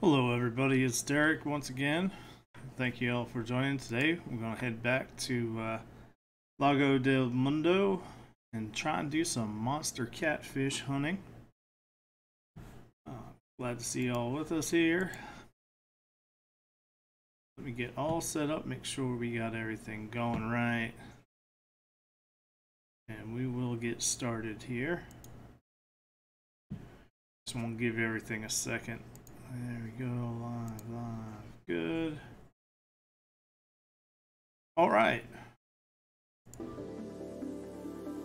Hello everybody, it's Derek once again. Thank you all for joining today. We're going to head back to Lago del Mundo and try and do some monster catfish hunting. Glad to see you all with us here. Let me get all set up, make sure we got everything going right. And we will get started here. Just want to give everything a second. There we go, live, good. All right.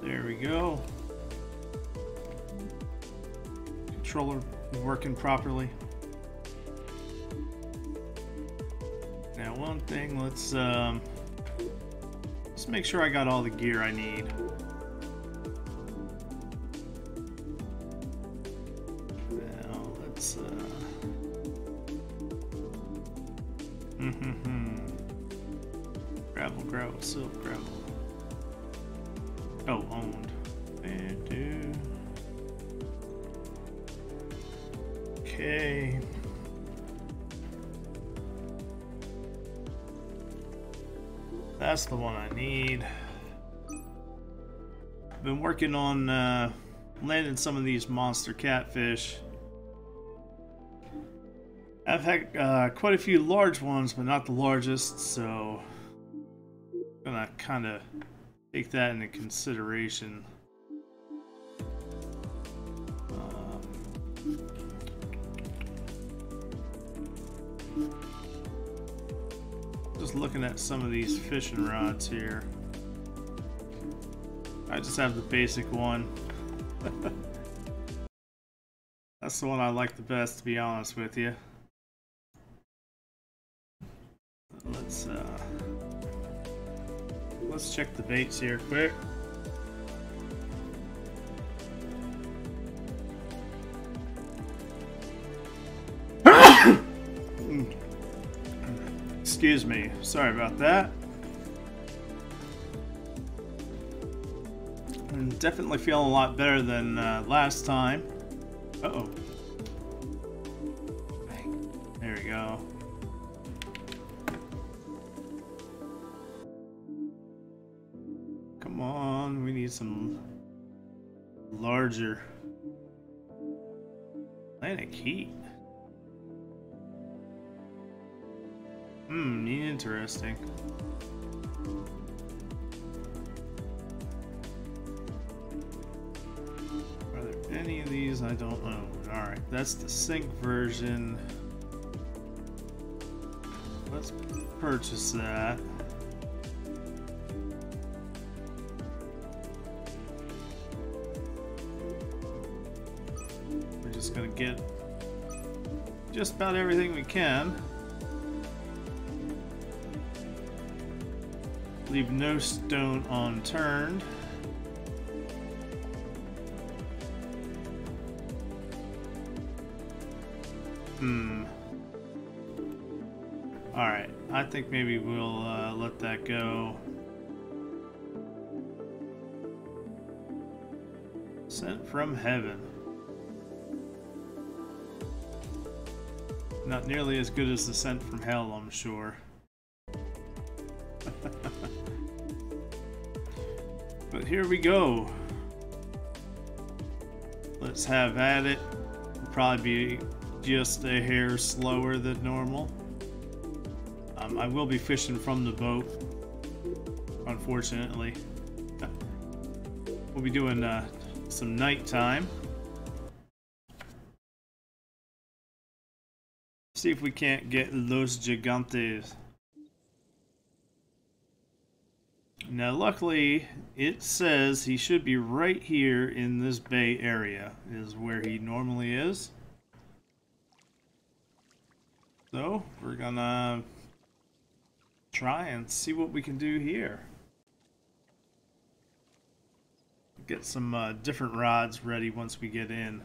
There we go. Controller working properly. Now one thing, let's make sure I got all the gear I need. Now let's gravel, silk gravel. Oh, owned. Okay. That's the one I need. I've been working on landing some of these monster catfish. I've had quite a few large ones, but not the largest, so I'm gonna kind of take that into consideration. Just looking at some of these fishing rods here. I just have the basic one. That's the one I like the best, to be honest with you. Let's check the baits here quick. Excuse me, sorry about that. I'm definitely feeling a lot better than last time. Uh-oh. There we go. Come on, we need some larger Atlantic heat. Interesting. Are there any of these I don't own? Alright, that's the sink version. Let's purchase that. We're just gonna get just about everything we can. Leave no stone unturned. Alright, I think maybe we'll let that go. Sent from heaven. Not nearly as good as the sent from hell, I'm sure. But here we go. Let's have at it. It'll probably be just a hair slower than normal. I will be fishing from the boat, unfortunately. We'll be doing some nighttime. See if we can't get Los Gigantes. Now luckily it says he should be right here in this bay area is where he normally is. So we're gonna try and see what we can do here. Get some different rods ready once we get in.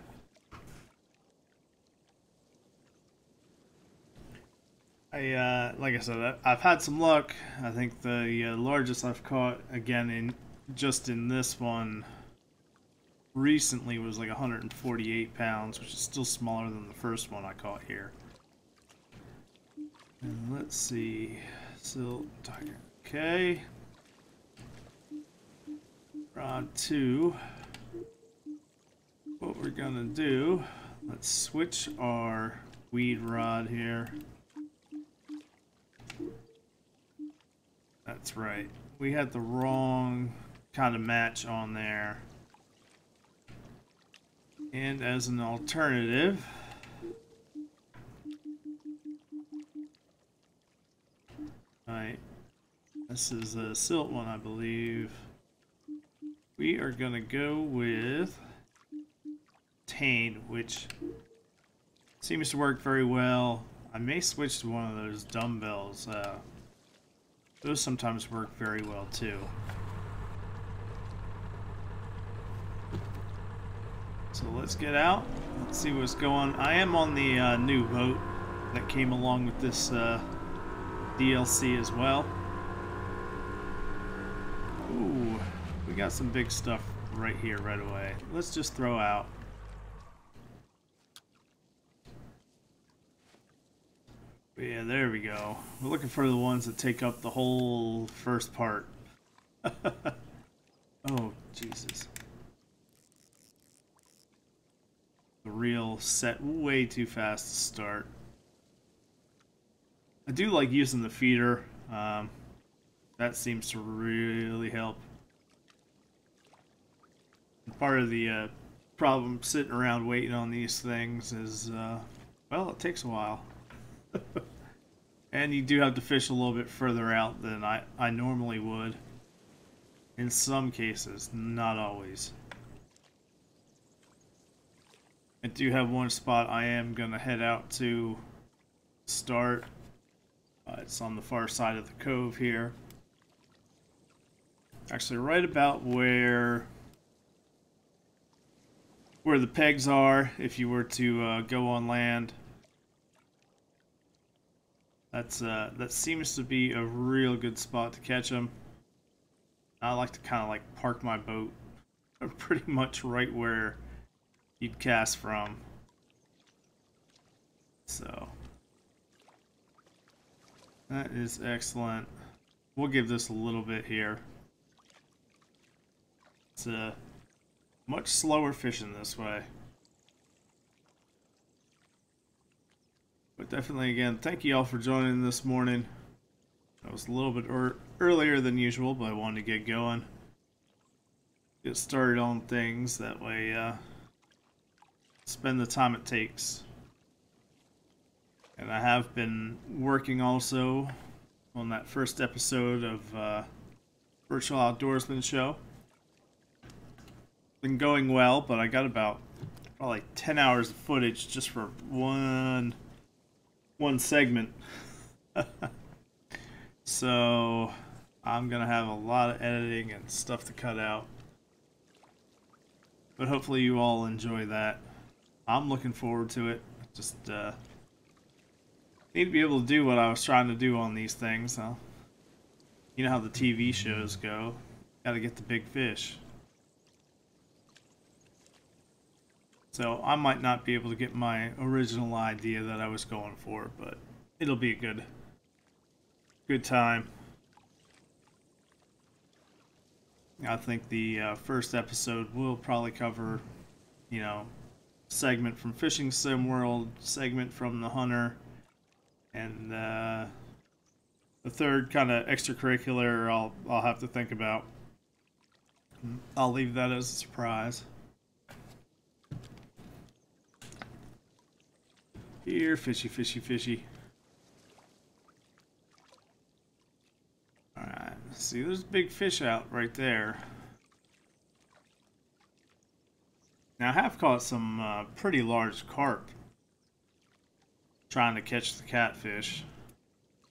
Like I said, I've had some luck. I think the largest I've caught, again, just in this one recently was like 148 pounds, which is still smaller than the first one I caught here. And let's see. Silt tiger. Okay. Rod 2. What we're gonna do, let's switch our weed rod here. That's right. We had the wrong kind of match on there. And as an alternative, right, this is a silt one, I believe. We are gonna go with Tane, which seems to work very well. I may switch to one of those dumbbells. Those sometimes work very well too. So let's get out. Let's see what's going on. I am on the new boat that came along with this DLC as well. Ooh, we got some big stuff right here right away. Let's just throw out. Yeah, there we go. We're looking for the ones that take up the whole first part. Oh, Jesus. The reel set way too fast to start. I do like using the feeder. That seems to really help. And part of the problem sitting around waiting on these things is, well, it takes a while. And you do have to fish a little bit further out than I normally would. In some cases, not always. I do have one spot I am going to head out to start. It's on the far side of the cove here. Actually, right about where the pegs are, if you were to go on land. That seems to be a real good spot to catch them. I like to kind of like park my boat pretty much right where you'd cast from. So that is excellent. We'll give this a little bit here. It's much slower fishing this way. But definitely, again, thank you all for joining this morning. It was a little bit earlier than usual, but I wanted to get going. Get started on things, that way spend the time it takes. And I have been working also on that first episode of Virtual Outdoorsman Show. Been going well, but I got about probably 10 hours of footage just for one segment. So I'm gonna have a lot of editing and stuff to cut out, but hopefully you all enjoy that. I'm looking forward to it. Just need to be able to do what I was trying to do on these things. You know how the TV shows go. Gotta get the big fish. So I might not be able to get my original idea that I was going for, but it'll be a good time. I think the first episode will probably cover, you know, segment from Fishing Sim World, segment from the Hunter, and the third kind of extracurricular I'll have to think about. I'll leave that as a surprise. Here, fishy, fishy, fishy. Alright, see, there's a big fish out right there. Now, I have caught some pretty large carp trying to catch the catfish.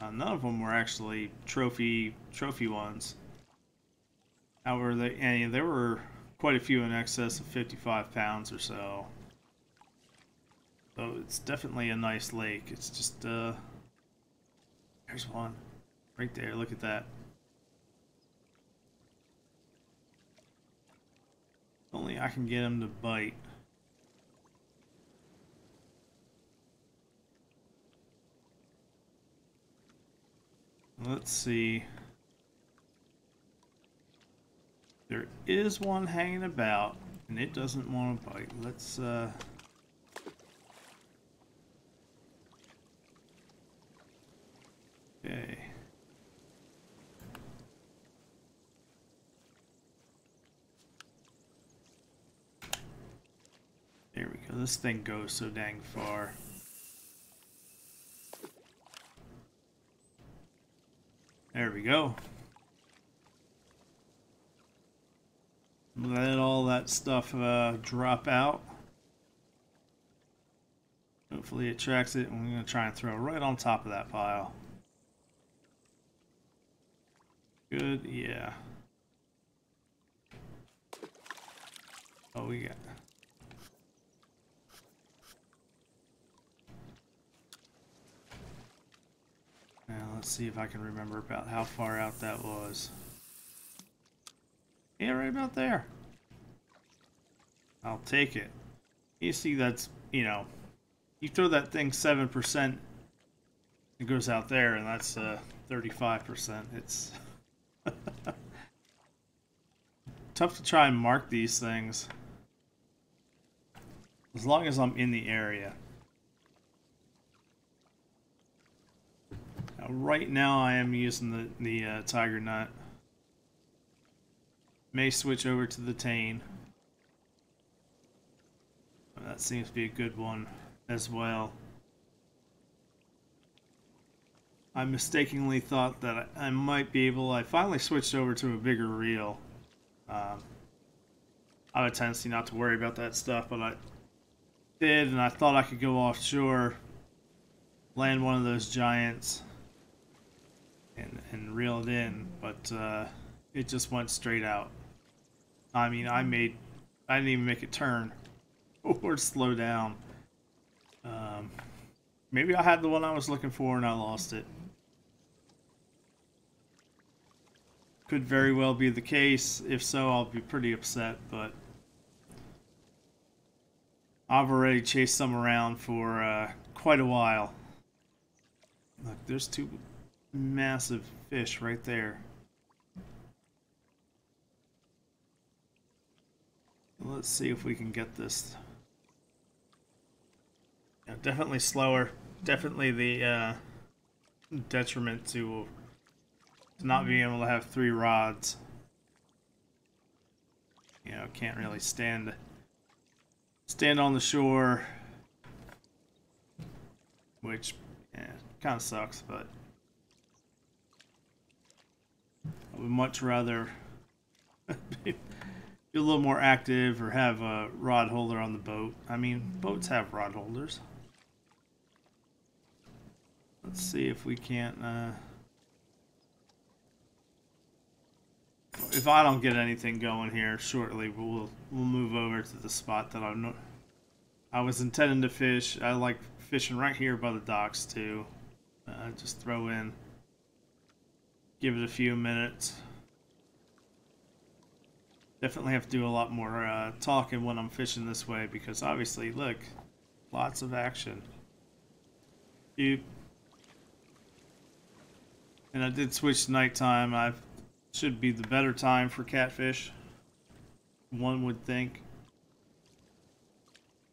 None of them were actually trophy ones. However, there were quite a few in excess of 55 pounds or so. So it's definitely a nice lake. It's just, there's one right there. Look at that. If only I can get him to bite. Let's see. There is one hanging about, and it doesn't want to bite. Let's, okay. There we go. This thing goes so dang far. There we go. Let all that stuff drop out. Hopefully it tracks it, and we're going to try and throw right on top of that pile. Good, yeah. Oh, we got... Now, let's see if I can remember about how far out that was. Yeah, right about there. I'll take it. You see, that's, you know, you throw that thing 7%, it goes out there, and that's 35%. It's tough to try and mark these things. As long as I'm in the area. Now, right now I am using the tiger nut. May switch over to the tane. That seems to be a good one as well. I mistakenly thought that I might be able... I finally switched over to a bigger reel. I have a tendency not to worry about that stuff, but I did, and I thought I could go offshore, land one of those giants, and reel it in, but it just went straight out. I mean, I didn't even make it turn or slow down. Maybe I had the one I was looking for and I lost it. Could very well be the case. If so, I'll be pretty upset, but I've already chased some around for quite a while. Look, there's two massive fish right there. Let's see if we can get this. Yeah, definitely slower. Definitely the detriment to not being able to have 3 rods. You know, can't really stand on the shore, which kind of sucks, but I would much rather be a little more active or have a rod holder on the boat. I mean, boats have rod holders. Let's see if we can't if I don't get anything going here shortly, we'll move over to the spot that I was intending to fish. I like fishing right here by the docks too. Just throw in, give it a few minutes. Definitely have to do a lot more talking when I'm fishing this way, because obviously, look, lots of action. And I did switch to nighttime. I should be the better time for catfish, one would think.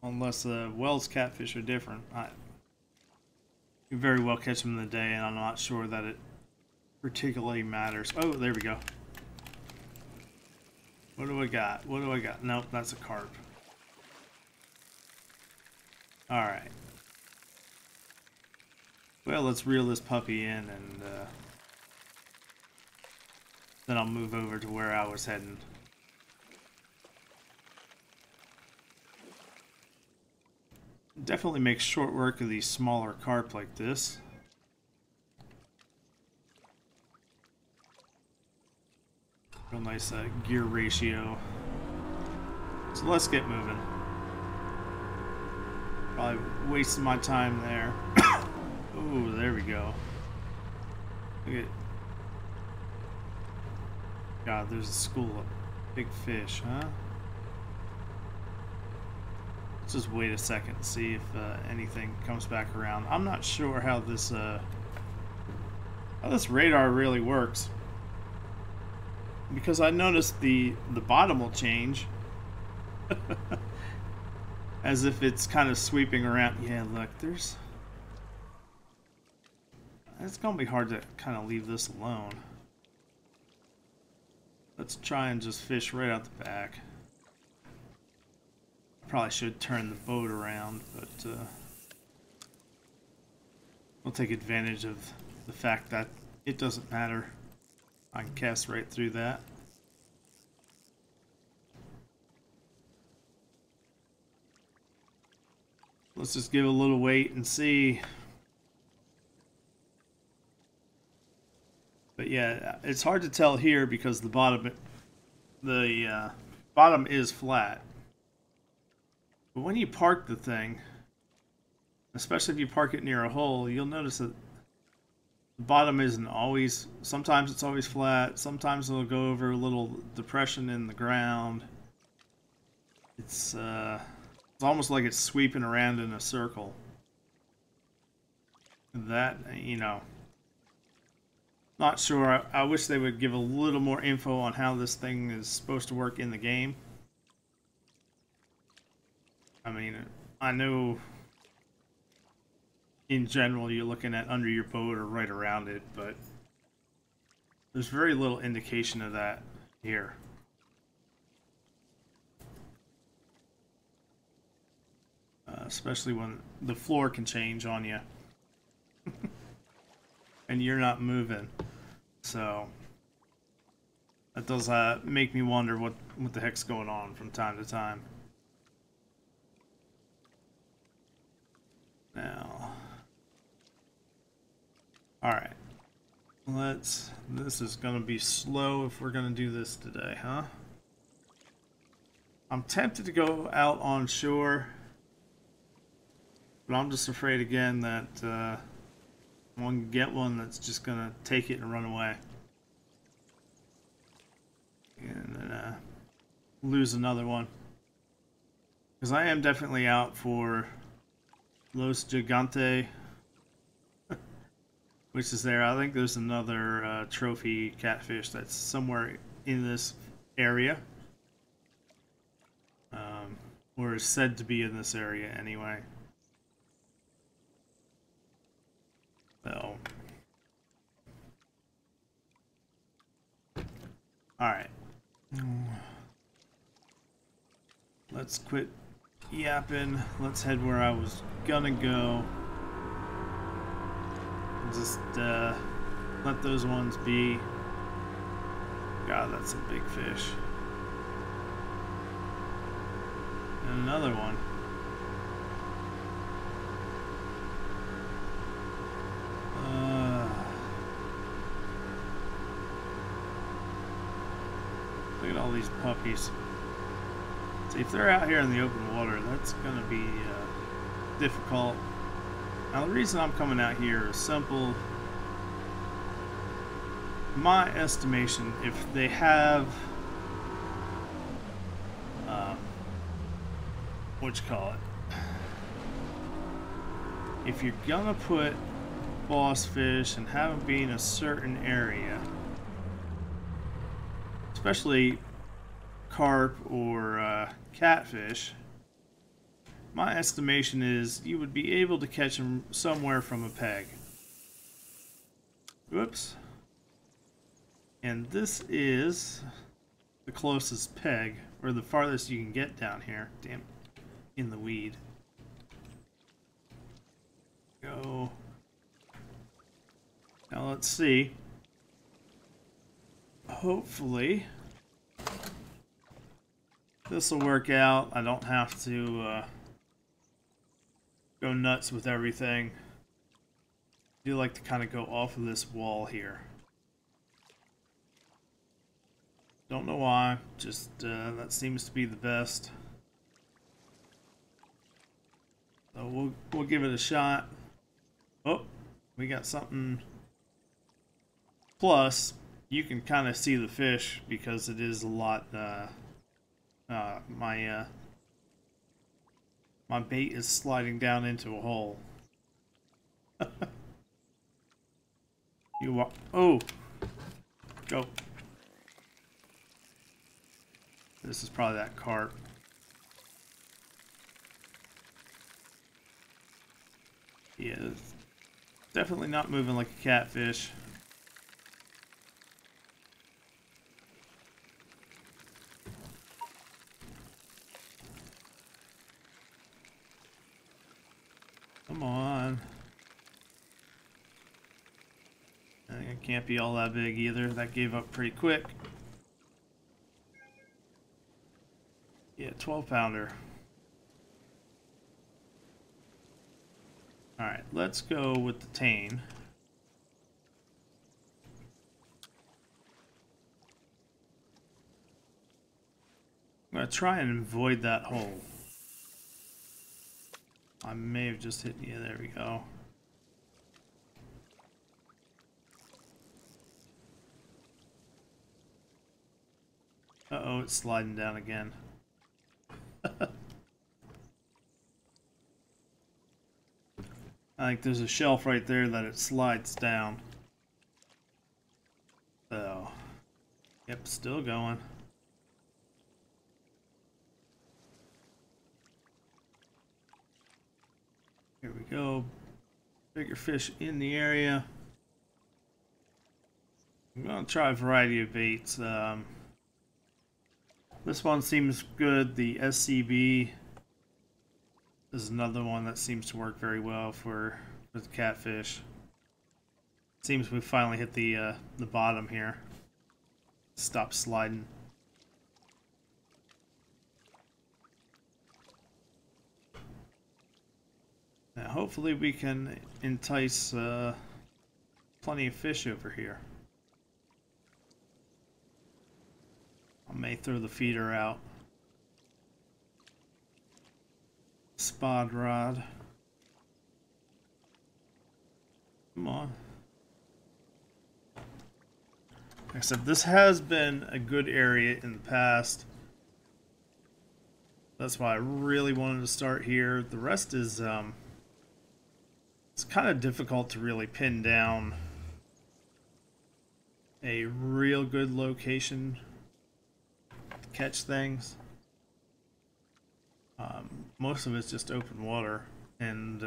Unless Wells catfish are different. You very well catch them in the day, and I'm not sure that it particularly matters. Oh, there we go. What do I got? What do I got? Nope, that's a carp. Alright. Well, let's reel this puppy in, and then I'll move over to where I was heading. Definitely make short work of these smaller carp like this. Real nice gear ratio. So let's get moving. Probably wasting my time there. Oh, there we go. Look at... God, there's a school of big fish, huh? Let's just wait a second and see if anything comes back around. I'm not sure how this How this radar really works. Because I noticed the bottom will change. As if it's kind of sweeping around. Yeah, look, there's... It's gonna be hard to kind of leave this alone. Let's try and just fish right out the back. Probably should turn the boat around, but we'll take advantage of the fact that it doesn't matter. I can cast right through that. Let's just give it a little wait and see. But yeah, it's hard to tell here because the bottom is flat. But when you park the thing, especially if you park it near a hole, you'll notice that the bottom isn't always, sometimes it's always flat, sometimes it'll go over a little depression in the ground. It's almost like it's sweeping around in a circle. That, you know, not sure. I wish they would give a little more info on how this thing is supposed to work in the game. I mean, I know in general you're looking at under your boat or right around it, but there's very little indication of that here. Especially when the floor can change on you and you're not moving. So that does make me wonder what the heck's going on from time to time. Now, alright, this is gonna be slow if we're gonna do this today, huh? I'm tempted to go out on shore, but I'm just afraid again that I'm gonna get one that's just gonna take it and run away. And then lose another one. Because I am definitely out for Los Gigante, which is there. I think there's another trophy catfish that's somewhere in this area. Or is said to be in this area anyway. So, alright. Let's quit yapping. Let's head where I was gonna go. Just let those ones be. God, that's a big fish. And another one. Look at all these puppies. See, if they're out here in the open water, that's gonna be difficult. Now, the reason I'm coming out here is simple. My estimation, if they have what you call it, if you're gonna put boss fish and have them be in a certain area, especially carp or catfish, my estimation is you would be able to catch them somewhere from a peg. Whoops. And this is the closest peg, or the farthest you can get down here. Damn, in the weed. Go. Now let's see. Hopefully this will work out. I don't have to go nuts with everything. I do like to kind of go off of this wall here. Don't know why, just that seems to be the best. So we'll give it a shot. Oh, we got something. Plus, you can kind of see the fish because it is a lot. My bait is sliding down into a hole. You walk. Oh! Go. This is probably that carp. Yeah, it's definitely not moving like a catfish. Come on. It can't be all that big either. That gave up pretty quick. Yeah, 12-pounder. Alright, let's go with the tane. I'm going to try and avoid that hole. I may have just hit... Yeah, there we go. Uh-oh, it's sliding down again. I think there's a shelf right there that it slides down. So, yep, still going. Here we go. Bigger fish in the area. I'm going to try a variety of baits. This one seems good. The SCB is another one that seems to work very well for the catfish. Seems we finally hit the bottom here. Stop sliding. Now hopefully we can entice plenty of fish over here. I may throw the feeder out. Spod rod. Come on. Like I said, this has been a good area in the past. That's why I really wanted to start here. The rest is, it's kind of difficult to really pin down a real good location to catch things. Most of it's just open water and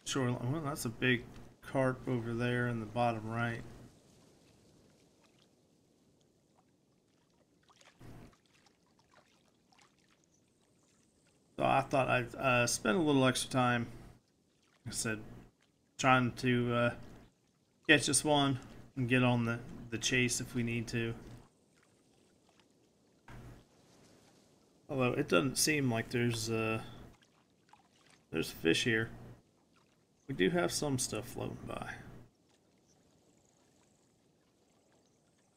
shoreline. Well, that's a big carp over there in the bottom right. So I thought I'd spend a little extra time, like I said, trying to catch this one and get on the chase if we need to. Although it doesn't seem like there's fish here. We do have some stuff floating by.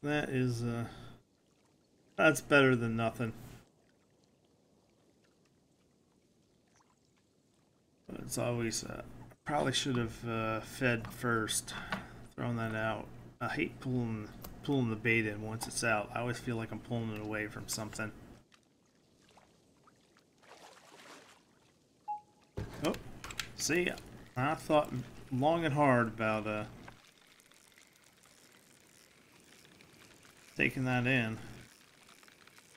That is that's better than nothing. But it's always probably should have fed first. Thrown that out. I hate pulling the bait in once it's out. I always feel like I'm pulling it away from something. Oh, see, I thought long and hard about taking that in.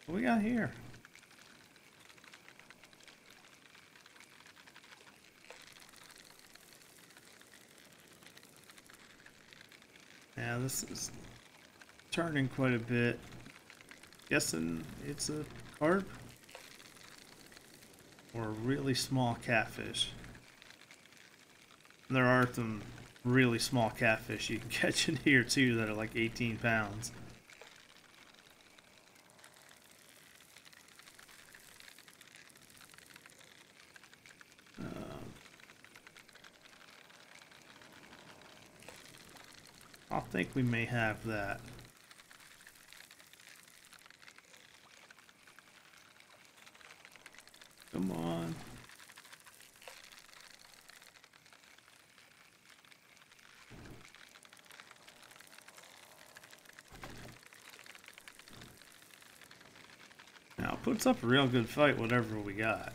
What we got here? Yeah, this is turning quite a bit. Guessing it's a carp or a really small catfish. There are some really small catfish you can catch in here too that are like 18 pounds. I think we may have that. Come on. Now it puts up a real good fight, whatever we got.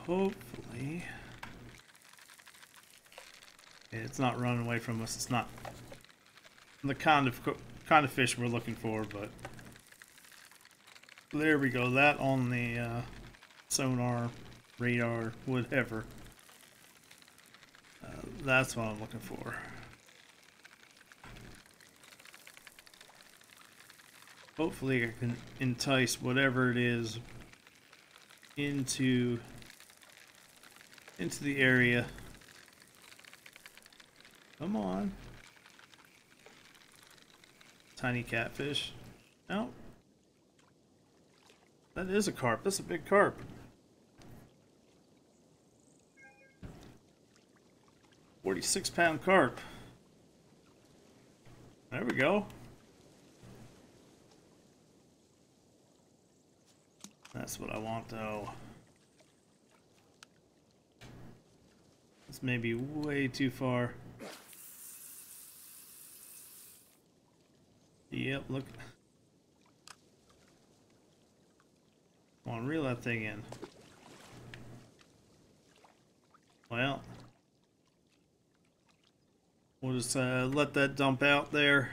hopefully it's not running away from us. It's not the kind of fish we're looking for, but there we go. That on the sonar, radar, whatever. That's what I'm looking for. Hopefully I can entice whatever it is into the area. Come on. Tiny catfish. No. That is a carp. That's a big carp. £46 carp. There we go. That's what I want, though. This may be way too far. Yep, look. Come on, reel that thing in. Well, we'll just let that dump out there.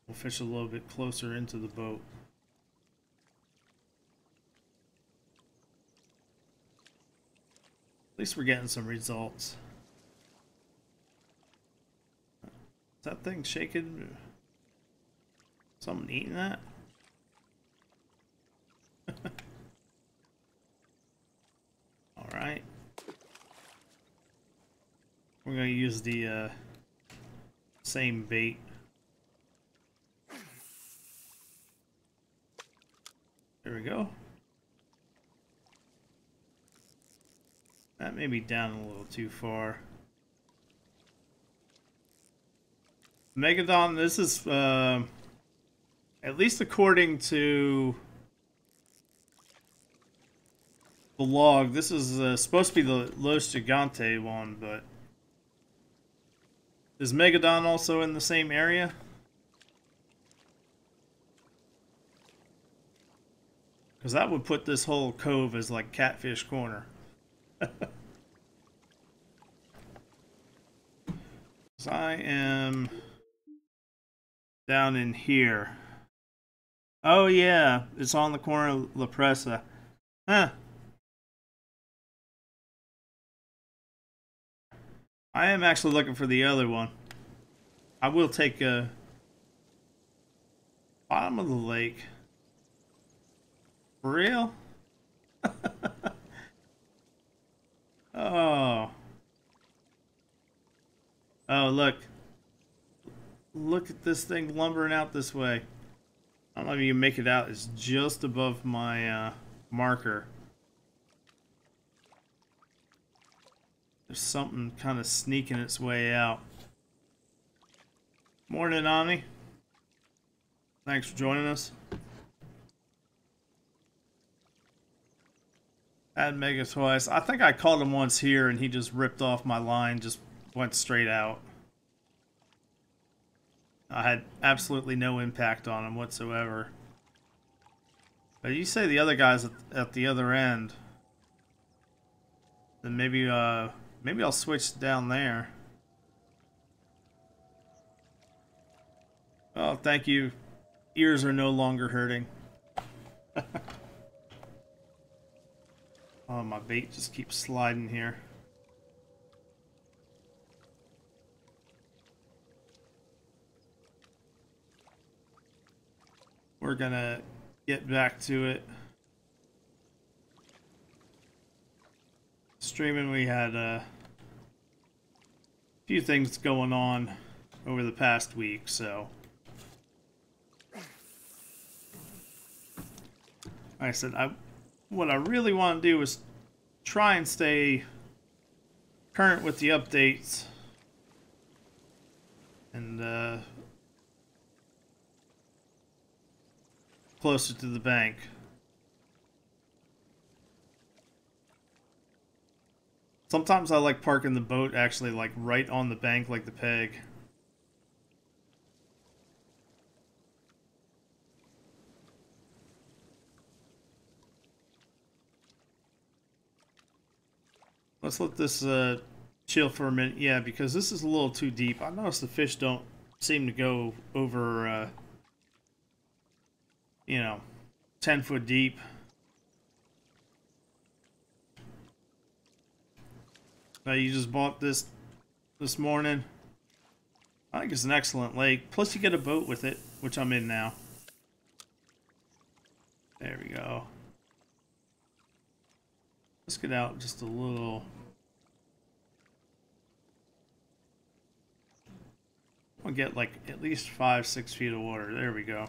We'll fish a little bit closer into the boat. At least we're getting some results. Is that thing shaking? Something eating that? Alright. We're going to use the same bait. There we go. That may be down a little too far. Megalodon, this is, at least according to the log, this is supposed to be the Los Gigante one, but is Megalodon also in the same area? Because that would put this whole cove as like Catfish Corner. So I am down in here. Oh yeah, it's on the corner of La Presa. Huh. I am actually looking for the other one. I will take a bottom of the lake. For real? Oh. Oh, look. Look at this thing lumbering out this way. I don't know if you can make it out. It's just above my marker. There's something kind of sneaking its way out. Morning, Ani. Thanks for joining us. Had Mega twice. I think I caught him once here and he just ripped off my line, just went straight out. I had absolutely no impact on him whatsoever. But you say the other guy's at the other end. Then maybe maybe I'll switch down there. Oh, thank you. Ears are no longer hurting. Oh, my bait just keeps sliding here. We're gonna get back to it. Streaming, we had a few things going on over the past week, so like I said, what I really want to do is try and stay current with the updates and closer to the bank. Sometimes I like parking the boat actually like right on the bank like the peg. let's let this chill for a minute. Yeah, because this is a little too deep. I noticed the fish don't seem to go over, you know, 10 foot deep. Now you just bought this morning. I think it's an excellent lake. Plus you get a boat with it, which I'm in now. There we go. Let's get out just a little. I'll get like at least 5-6 feet of water. There we go.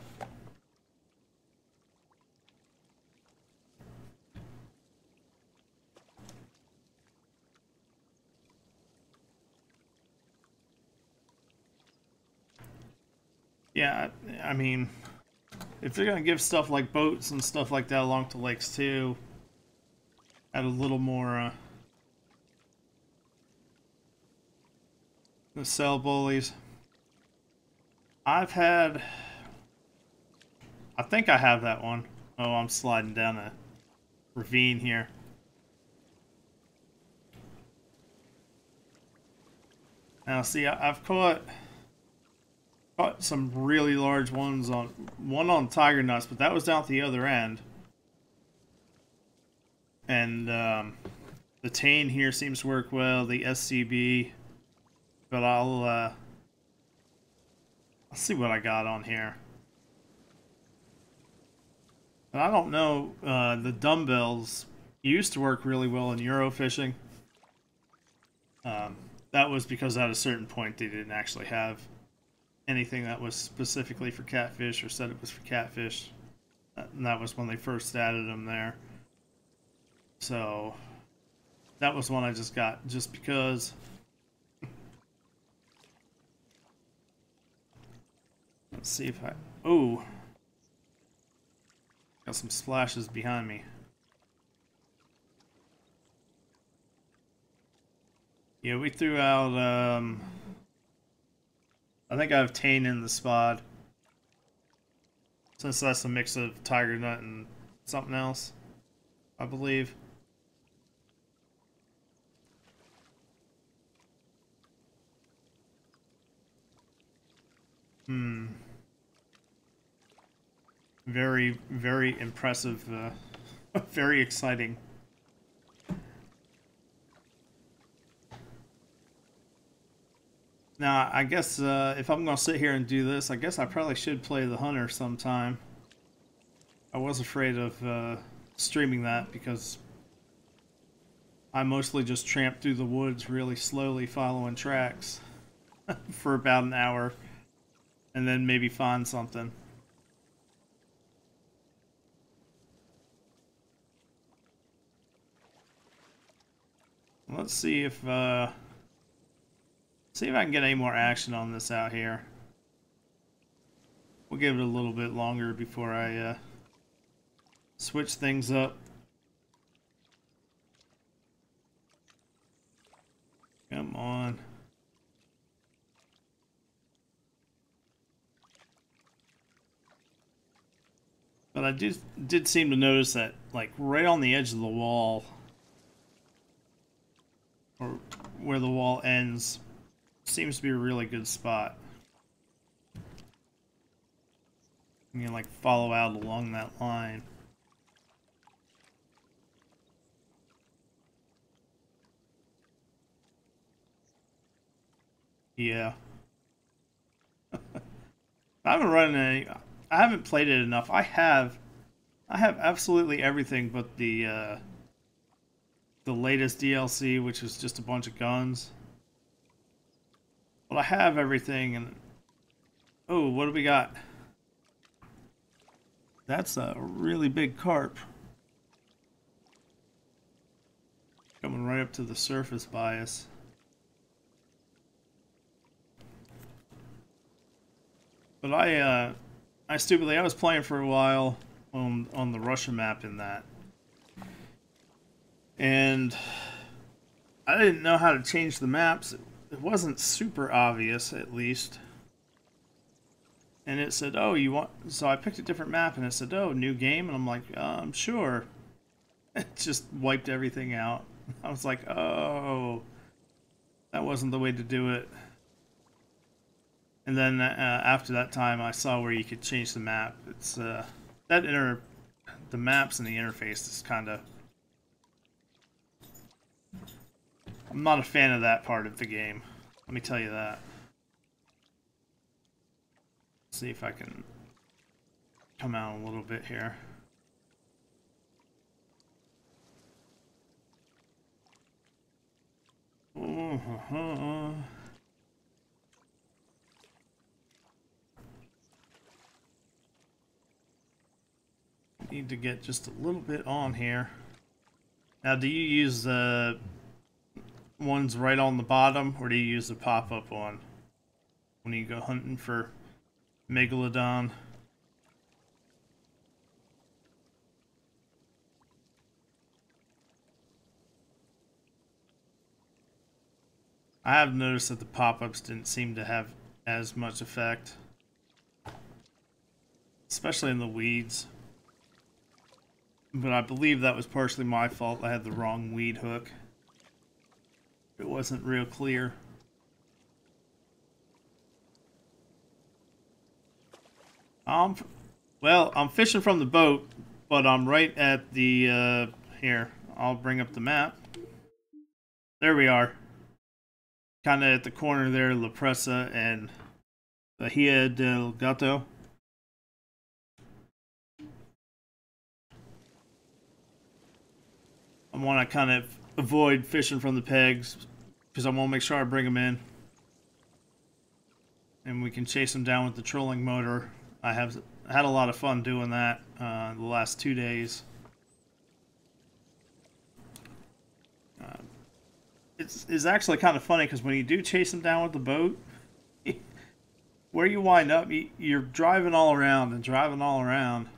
Yeah, I mean, if they're gonna give stuff like boats and stuff like that along to lakes too, add a little more the cell bullies. I think I have that one. Oh, I'm sliding down a ravine here. Now, see, I've caught some really large ones on one tiger nuts, but that was down at the other end. And the Tane here seems to work well. The SCB, but I'll see what I got on here. But I don't know. The dumbbells used to work really well in Euro fishing. That was because at a certain point they didn't actually have anything that was specifically for catfish or said it was for catfish. And that was when they first added them there. So that was one I just got just because. Let's see if I... Oh! Got some splashes behind me. Yeah, we threw out, I think I have Tane in the spot. Since that's a mix of tiger nut and something else, I believe. Very, very impressive. Very exciting. Now, I guess if I'm going to sit here and do this, I guess I probably should play the hunter sometime. I was afraid of streaming that because I mostly just tramp through the woods really slowly following tracks for about an hour and then maybe find something. Let's see if I can get any more action on this out here. We'll give it a little bit longer before I switch things up. Come on. But I did seem to notice that, like, right on the edge of the wall, or where the wall ends, seems to be a really good spot. You can, like, follow out along that line. Yeah. I haven't run any. I haven't played it enough. I have absolutely everything but the latest DLC, which is just a bunch of guns. But I have everything, and oh, what do we got? That's a really big carp. Coming right up to the surface by us. But I was playing for a while on the Russia map in that. And I didn't know how to change the maps. It wasn't super obvious, at least. And it said, oh, you want... So I picked a different map, and it said, oh, new game? And I'm like, sure. It just wiped everything out. I was like, oh, that wasn't the way to do it. And then after that time, I saw where you could change the map. It's the maps and the interface is kind of. I'm not a fan of that part of the game. Let me tell you that. Let's see if I can come out a little bit here. Need to get just a little bit on here. Now, do you use the ones right on the bottom, or do you use the pop-up one when you go hunting for Megalodon? I have noticed that the pop-ups didn't seem to have as much effect, especially in the weeds. But I believe that was partially my fault. I had the wrong weed hook. It wasn't real clear. Well, I'm fishing from the boat, but I'm right at the, here, I'll bring up the map. There we are. Kind of at the corner there, La Presa and Bahia del Gato. I want to kind of avoid fishing from the pegs because I want to make sure I bring them in. And we can chase them down with the trolling motor. I have had a lot of fun doing that the last 2 days. It's actually kind of funny because when you do chase them down with the boat, where you wind up, you're driving all around and driving all around.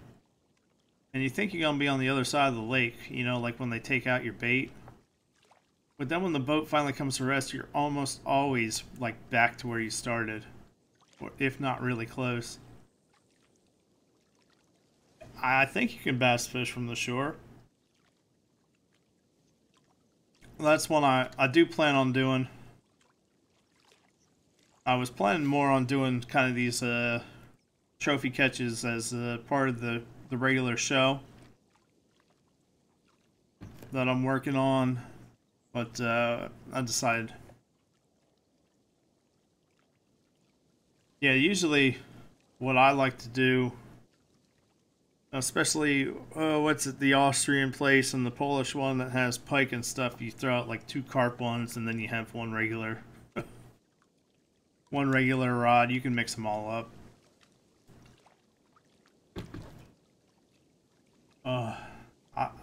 And you think you're going to be on the other side of the lake, you know, like when they take out your bait. But then when the boat finally comes to rest, you're almost always like back to where you started. Or if not really close. I think you can bass fish from the shore. That's one I do plan on doing. I was planning more on doing kind of these trophy catches as part of the regular show that I'm working on, but I decided. Yeah, usually what I like to do, especially what's it, the Austrian place and the Polish one that has pike and stuff, you throw out like 2 carp ones and then you have one regular one regular rod. You can mix them all up.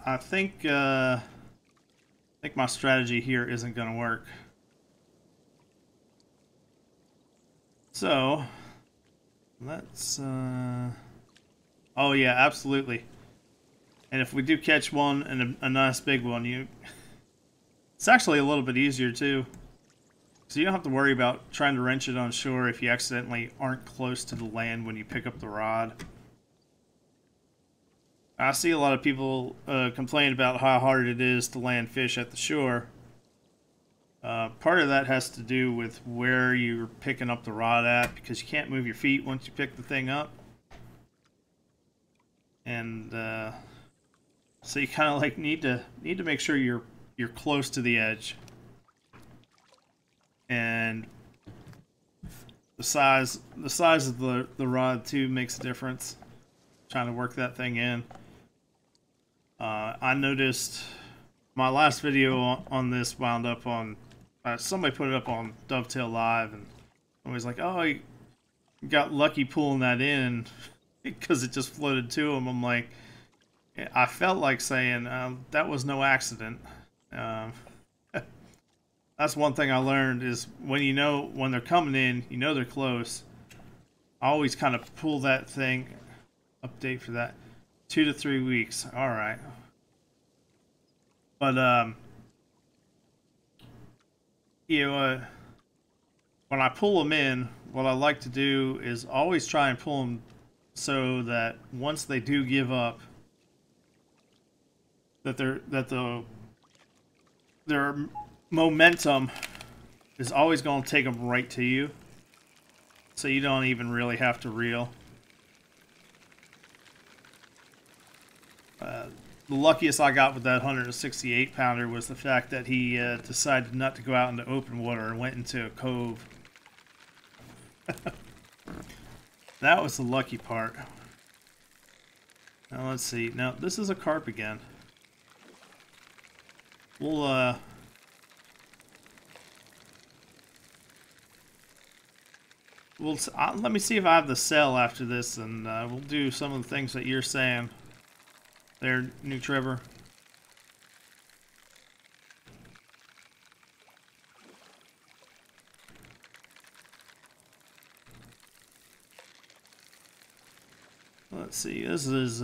I think my strategy here isn't going to work. So let's. Oh yeah, absolutely. And if we do catch one and a nice big one, it's actually a little bit easier too. So you don't have to worry about trying to wrench it on shore if you accidentally aren't close to the land when you pick up the rod. I see a lot of people complain about how hard it is to land fish at the shore. Part of that has to do with where you're picking up the rod at, because you can't move your feet once you pick the thing up. And so you kind of like need to make sure you're close to the edge. And the size of the rod too makes a difference. Trying to work that thing in. I noticed my last video on this wound up on somebody put it up on Dovetail Live, and somebody's like, "Oh, you got lucky pulling that in because it just floated to him." I'm like, I felt like saying that was no accident. That's one thing I learned is when they're coming in, you know they're close. I always kind of pull that thing. Update for that, 2 to 3 weeks. All right, but when I pull them in, what I like to do is always try and pull them so that once they do give up, that the their momentum is always going to take them right to you, so you don't even really have to reel. The luckiest I got with that 168 pounder was the fact that he decided not to go out into open water and went into a cove. That was the lucky part. Now let's see. Now this is a carp again. We'll let me see if I have the cell after this, and we'll do some of the things that you're saying there, New Trevor. Let's see. This is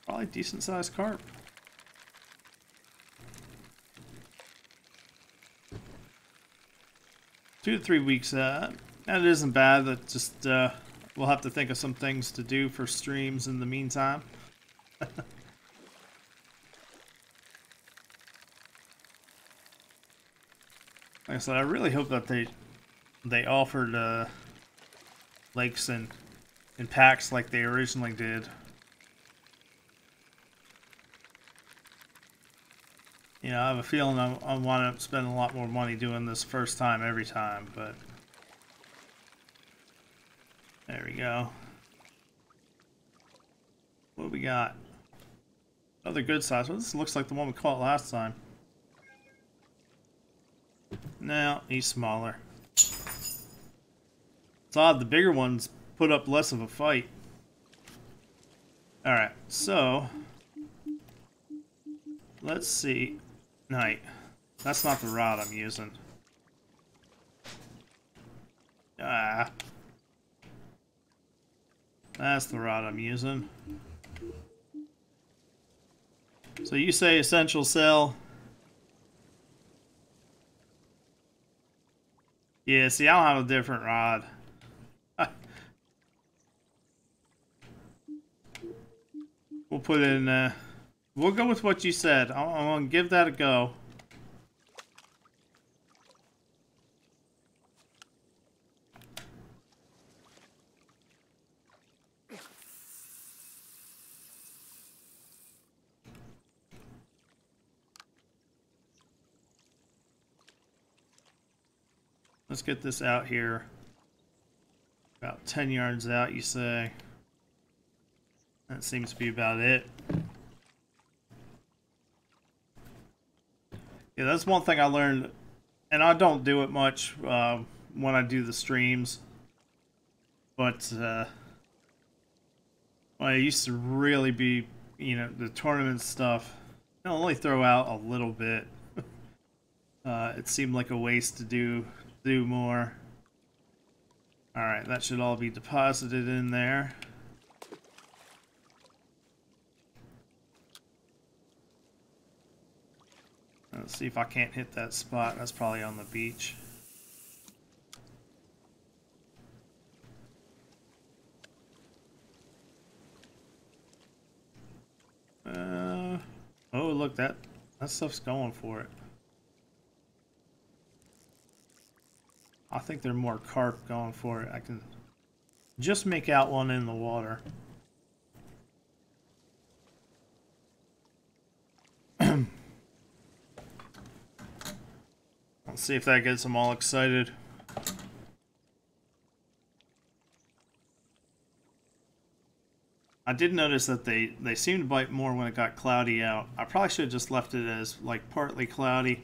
probably decent sized carp. Two to 3 weeks. That isn't bad. That just we'll have to think of some things to do for streams in the meantime. Like I said, I really hope that they offered lakes in packs like they originally did. You know, I have a feeling I want to spend a lot more money doing this first time every time, but there we go. What do we got? Another good size. Well, this looks like the one we caught last time. No, he's smaller. It's odd, the bigger ones put up less of a fight. Alright, so let's see. Night. That's not the rod I'm using. Ah. That's the rod I'm using. So you say essential cell. Yeah, see, I don't have a different rod. We'll put in, we'll go with what you said. I'm gonna give that a go. Let's get this out here. About 10 yards out, you say. That seems to be about it. Yeah, that's one thing I learned, and I don't do it much when I do the streams. But when I used to really be, you know, the tournament stuff, I'll only throw out a little bit. It seemed like a waste to do more. Alright, that should all be deposited in there. Let's see if I can't hit that spot. That's probably on the beach. Oh, look, that stuff's going for it. I think there are more carp going for it. I can just make out one in the water. Let's see if that gets them all excited. I did notice that they seem to bite more when it got cloudy out. I probably should have just left it as like partly cloudy.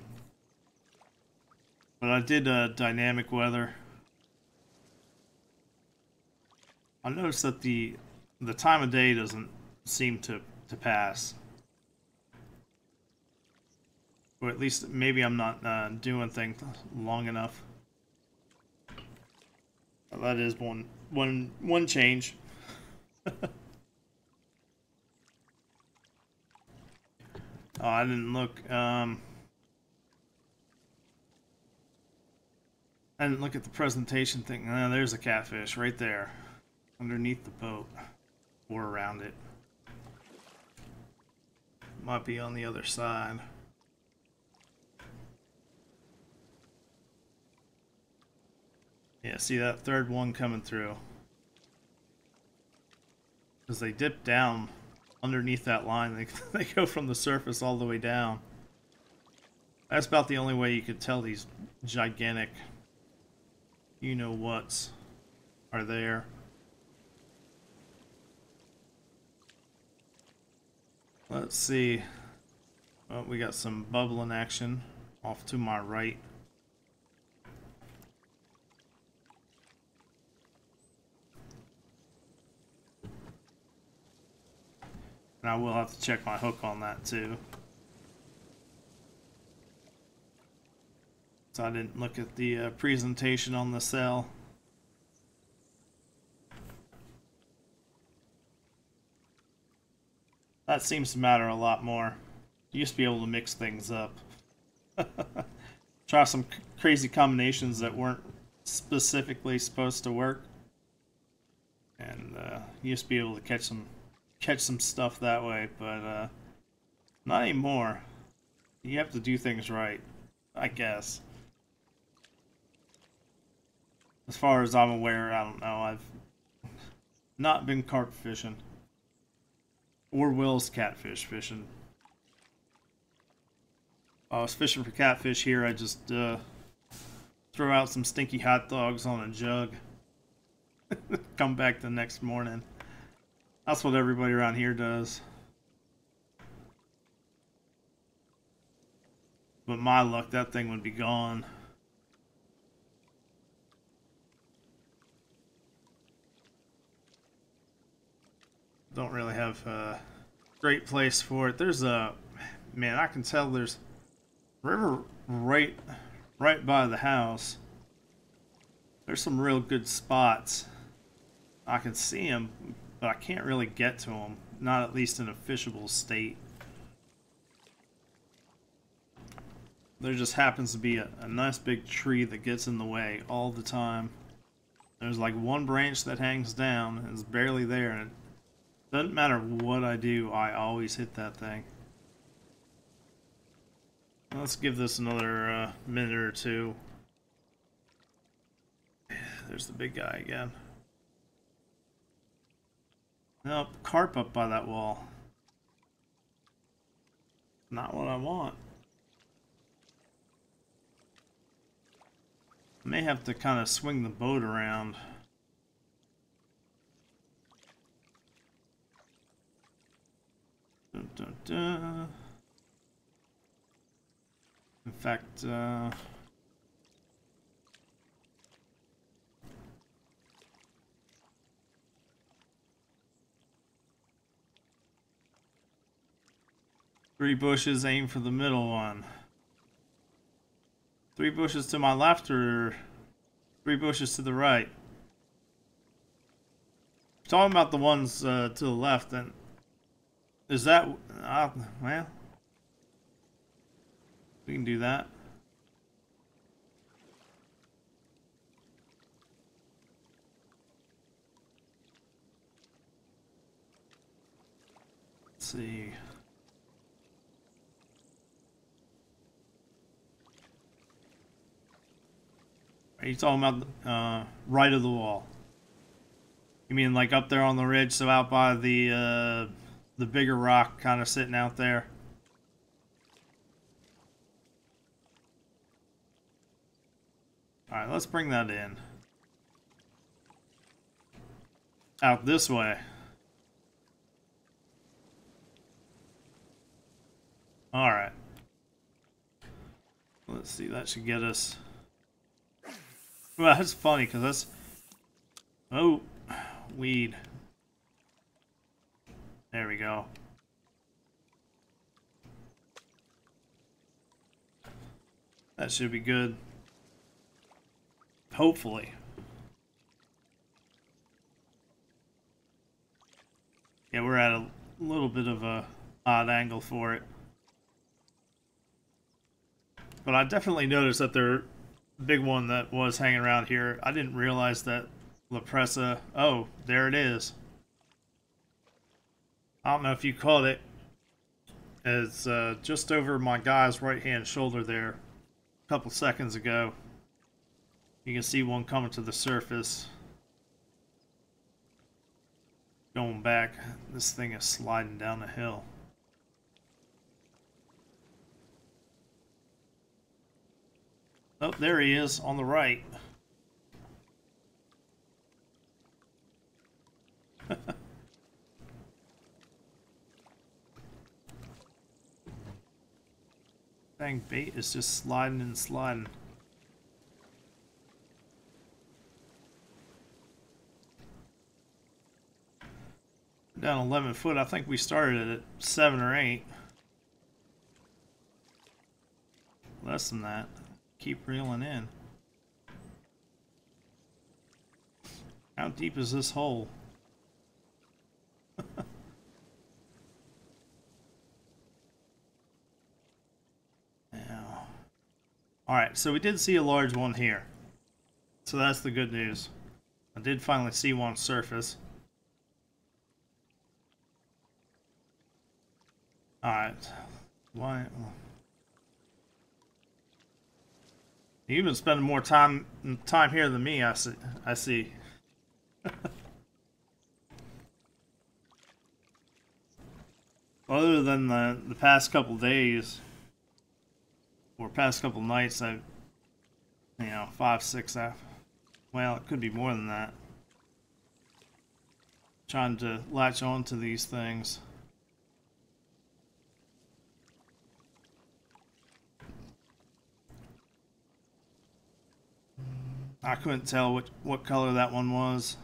But I did dynamic weather. I noticed that the time of day doesn't seem to pass. Or at least maybe I'm not doing things long enough. Well, that is one change. Oh, I didn't look. I didn't look at the presentation thing. There's a catfish right there, underneath the boat, or around it. Might be on the other side. Yeah, see that third one coming through. Because they dip down underneath that line. They go from the surface all the way down. That's about the only way you could tell these gigantic you-know-whats are there. Let's see. Oh, we got some bubbling action off to my right. And I will have to check my hook on that too. So I didn't look at the presentation on the cell. That seems to matter a lot more. You used to be able to mix things up. Try some crazy combinations that weren't specifically supposed to work. And you used to be able to catch some stuff that way, but not anymore. You have to do things right, I guess. As far as I'm aware, I don't know. I've not been carp fishing. Or Will's catfish fishing. I was fishing for catfish here. I just throw out some stinky hot dogs on a jug. Come back the next morning. That's what everybody around here does. But my luck, that thing would be gone. Don't really have a great place for it. There's a... Man, I can tell there's a river right by the house. There's some real good spots. I can see them, but I can't really get to them. Not at least in a fishable state. There just happens to be a nice big tree that gets in the way all the time. There's like one branch that hangs down and is barely there, and it doesn't matter what I do, I always hit that thing. Let's give this another minute or two. There's the big guy again. Nope, carp up by that wall. Not what I want. I may have to kind of swing the boat around. Dun, dun, dun. In fact, 3 bushes, aim for the middle one. 3 bushes to my left or 3 bushes to the right? Talking about the ones to the left, then is that well, we can do that. Let's see. Are you talking about right of the wall? You mean like up there on the ridge, so out by the bigger rock kind of sitting out there? Alright, let's bring that in. Out this way. Alright. Let's see, that should get us... Well, that's funny, because that's... Oh, weed. There we go. That should be good. Hopefully. Yeah, we're at a little bit of a odd angle for it. But I definitely noticed that the big one that was hanging around here, I didn't realize that La Presa... Oh, there it is. I don't know if you caught it. It's just over my guy's right-hand shoulder there a couple seconds ago. You can see one coming to the surface. Going back, this thing is sliding down the hill. Oh, there he is on the right. Dang, bait is just sliding and sliding. Down 11 foot. I think we started at 7 or 8. Less than that. Keep reeling in. How deep is this hole? Now. Alright, so we did see a large one here. So that's the good news. I did finally see one surface. Alright. Why? You've been spending more time here than me, I see. Other than the past couple days, or past couple nights, I, 5, 6, well, it could be more than that. Trying to latch on to these things. I couldn't tell what color that one was.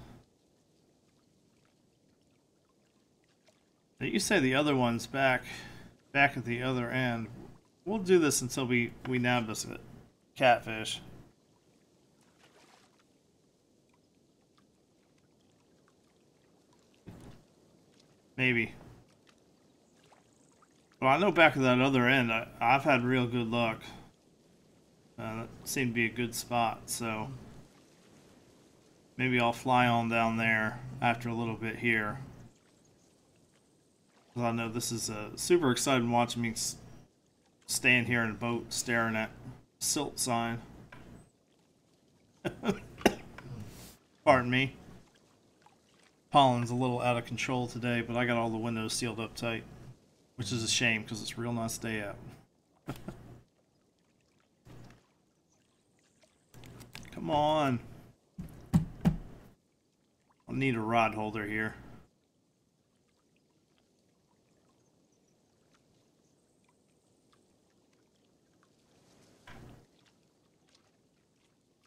You say the other one's back at the other end. We'll do this until we nab this catfish. Maybe. Well, I know back at that other end, I've had real good luck. That seemed to be a good spot, so maybe I'll fly on down there after a little bit here. I know this is super exciting watching me stand here in a boat staring at silt sign. Pardon me. Pollen's a little out of control today, but I got all the windows sealed up tight, which is a shame because it's a real nice day out. Come on. I'll need a rod holder here.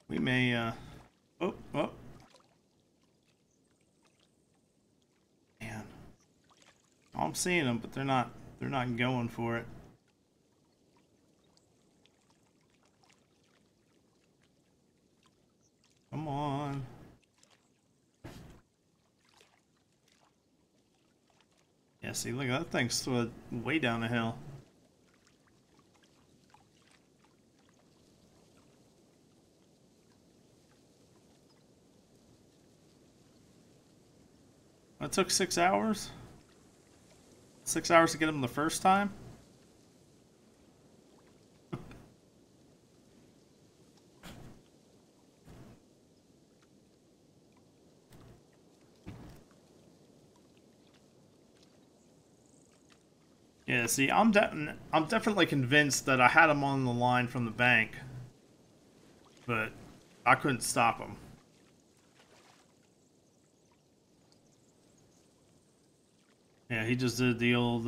We may, oh. Man. I'm seeing them, but they're not going for it. Come on. Yeah, see, look, that thing's slid way down the hill. That took 6 hours? 6 hours to get him the first time? Yeah, see, I'm definitely convinced that I had him on the line from the bank, but I couldn't stop him. Yeah, he just did the old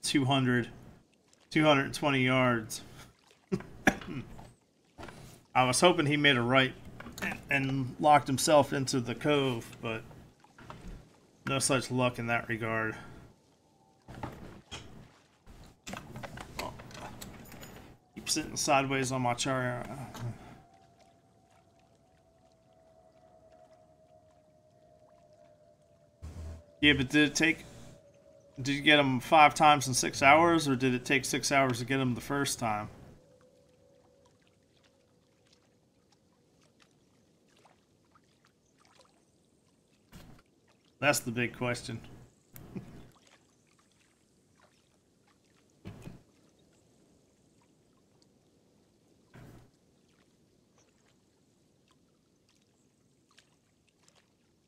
220 yards. I was hoping he made a right and locked himself into the cove, but no such luck in that regard. Oh, keep sitting sideways on my chair. Yeah, but did you get him 5 times in 6 hours, or did it take 6 hours to get him the first time? That's the big question.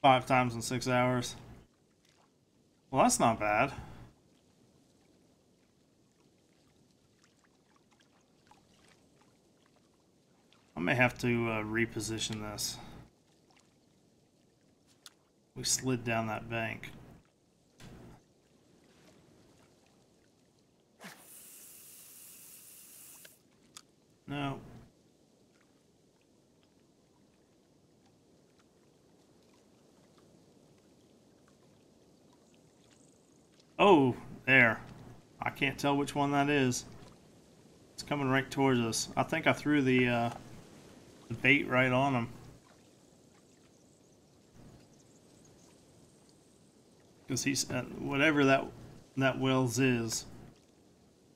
5 times in 6 hours. Well, that's not bad. I may have to reposition this. We slid down that bank. No. Oh, there. I can't tell which one that is. It's coming right towards us. I think I threw the bait right on him. Because he's whatever that Wells is.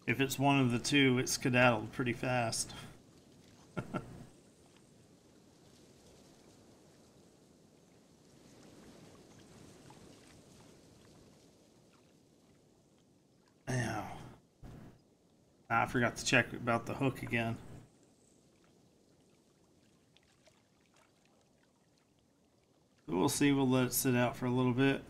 If it's one of the two, it's skedaddled pretty fast. Ow. I forgot to check about the hook again. We'll see. We'll let it sit out for a little bit.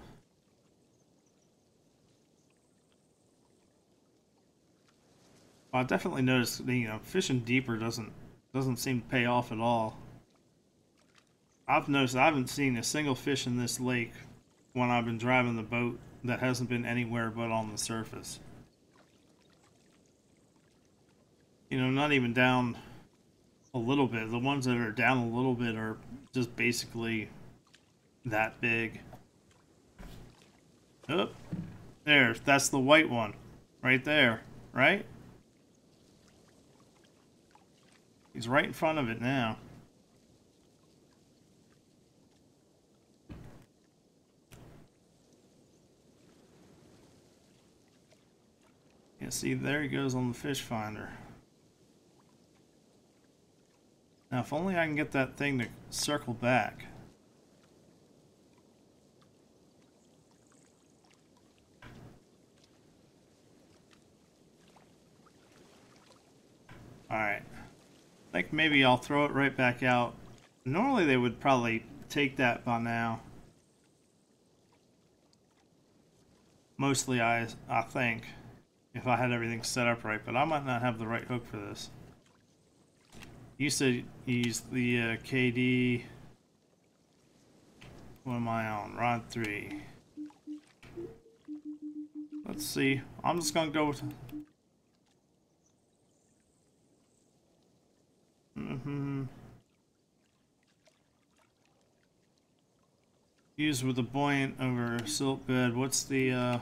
I definitely noticed, fishing deeper doesn't seem to pay off at all. I've noticed I haven't seen a single fish in this lake when I've been driving the boat that hasn't been anywhere but on the surface. Not even down a little bit. The ones that are down a little bit are just basically that big. Oh, there, that's the white one right there, right? He's right in front of it now. Yeah, see, there he goes on the fish finder. Now, if only I can get that thing to circle back. Alright. I think maybe I'll throw it right back out. Normally they would probably take that by now. Mostly I think, if I had everything set up right, but I might not have the right hook for this. You said you used the KD. What am I on? Rod 3. Let's see. I'm just gonna go with. Use with a buoyant over silt bed. What's the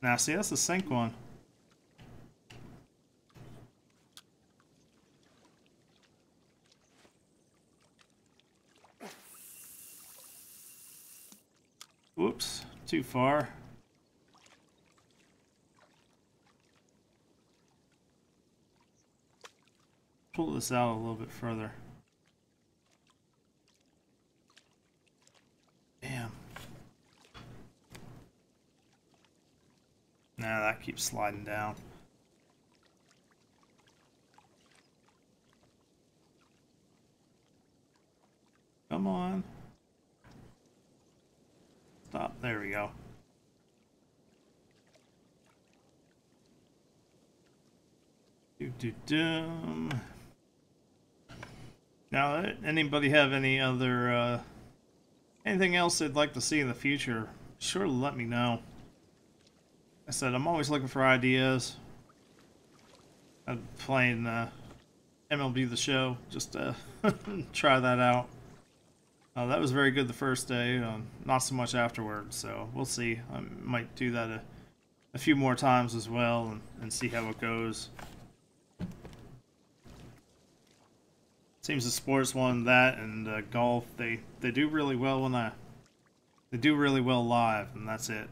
Now see, that's the sink one. Whoops, too far. Pull this out a little bit further. Damn. Nah, that keeps sliding down. Come on. Stop. There we go. Do-do-dum. Now, anybody have any other, anything else they'd like to see in the future? Sure, let me know. I said, I'm always looking for ideas. I'm playing MLB The Show, just to try that out. That was very good the first day, not so much afterwards, so we'll see. I might do that a few more times as well and see how it goes. Seems the sports one, that and golf, they do really well they do really well live, and that's it.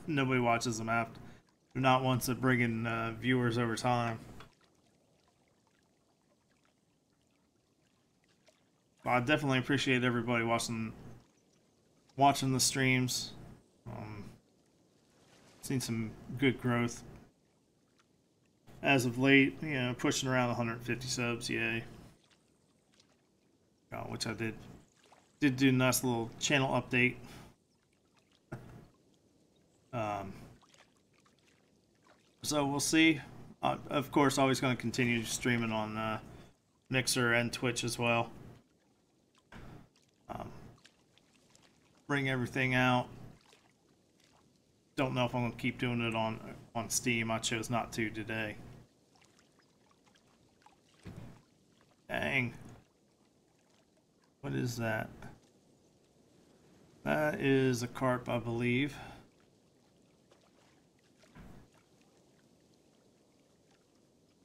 Nobody watches them after. They're not ones that bring in viewers over time. But I definitely appreciate everybody watching the streams. Seen some good growth as of late. Pushing around 150 subs, yay. Which I did did do a nice little channel update. So we'll see. Of course, always going to continue streaming on Mixer and Twitch as well. Bring everything out. Don't know if I'm going to keep doing it on Steam. I chose not to today. Dang. What is that? That is a carp, I believe.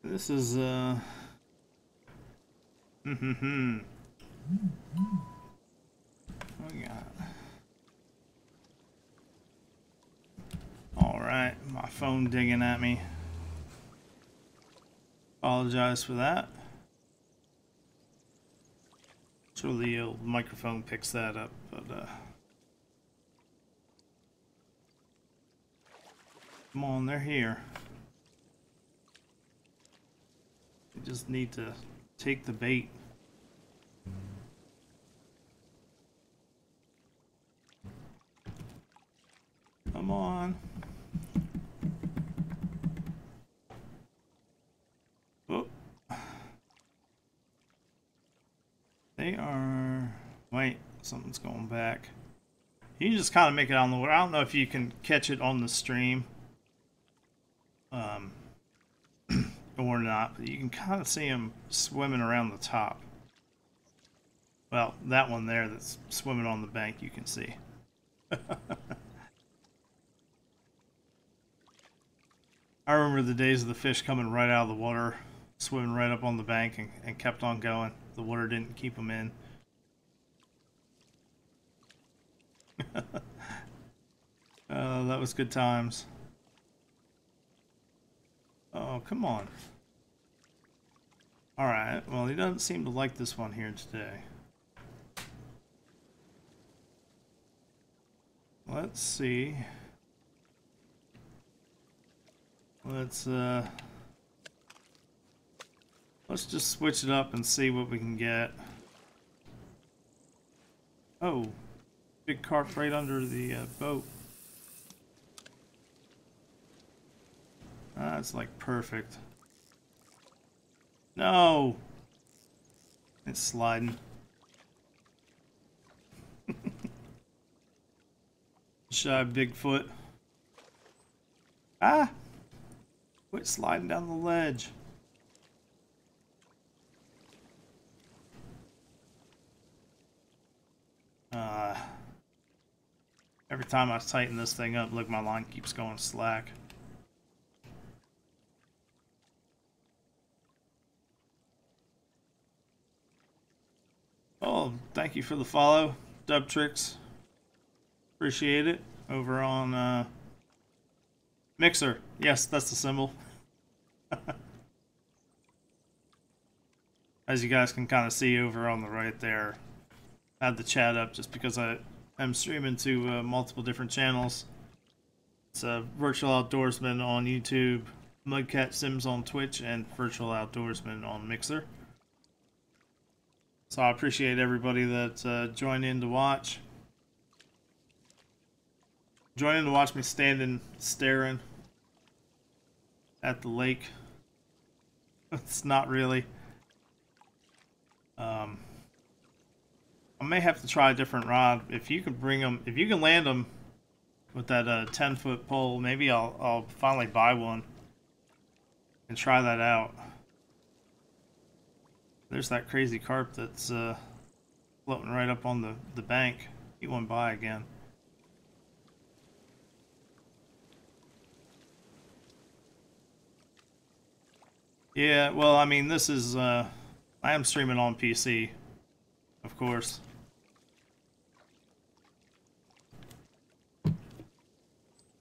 This is oh yeah. All right, my phone dinging at me. Apologize for that. Sure the old microphone picks that up, but come on, they're here. We just need to take the bait. Come on. Oh. They are... Wait, something's going back. You can just kind of make it on the water. I don't know if you can catch it on the stream. Or not, but you can kind of see them swimming around the top. Well, that one there that's swimming on the bank, you can see. I remember the days of the fish coming right out of the water, swimming right up on the bank and kept on going. The water didn't keep them in. That was good times. Oh, come on. Alright, well, he doesn't seem to like this one here today. Let's see. Let's just switch it up and see what we can get. Oh, big carp right under the boat. That's like perfect. No! It's sliding. Shy Bigfoot. Ah! Quit sliding down the ledge. Every time I tighten this thing up, look, my line keeps going slack. Oh, thank you for the follow, Dubtrix. Appreciate it. Over on Mixer. Yes, that's the symbol. As you guys can kind of see over on the right there, I had the chat up just because I'm streaming to multiple different channels. It's Virtual Outdoorsman on YouTube, Mudcat Sims on Twitch, and Virtual Outdoorsman on Mixer. So I appreciate everybody that joined in to watch. Join in to watch me standing staring at the lake. It's not really. I may have to try a different rod. If you can bring them, if you can land them with that 10-foot pole, maybe I'll finally buy one and try that out. There's that crazy carp that's floating right up on the bank. He went by again. Yeah, well, I mean, this is, I am streaming on PC, of course.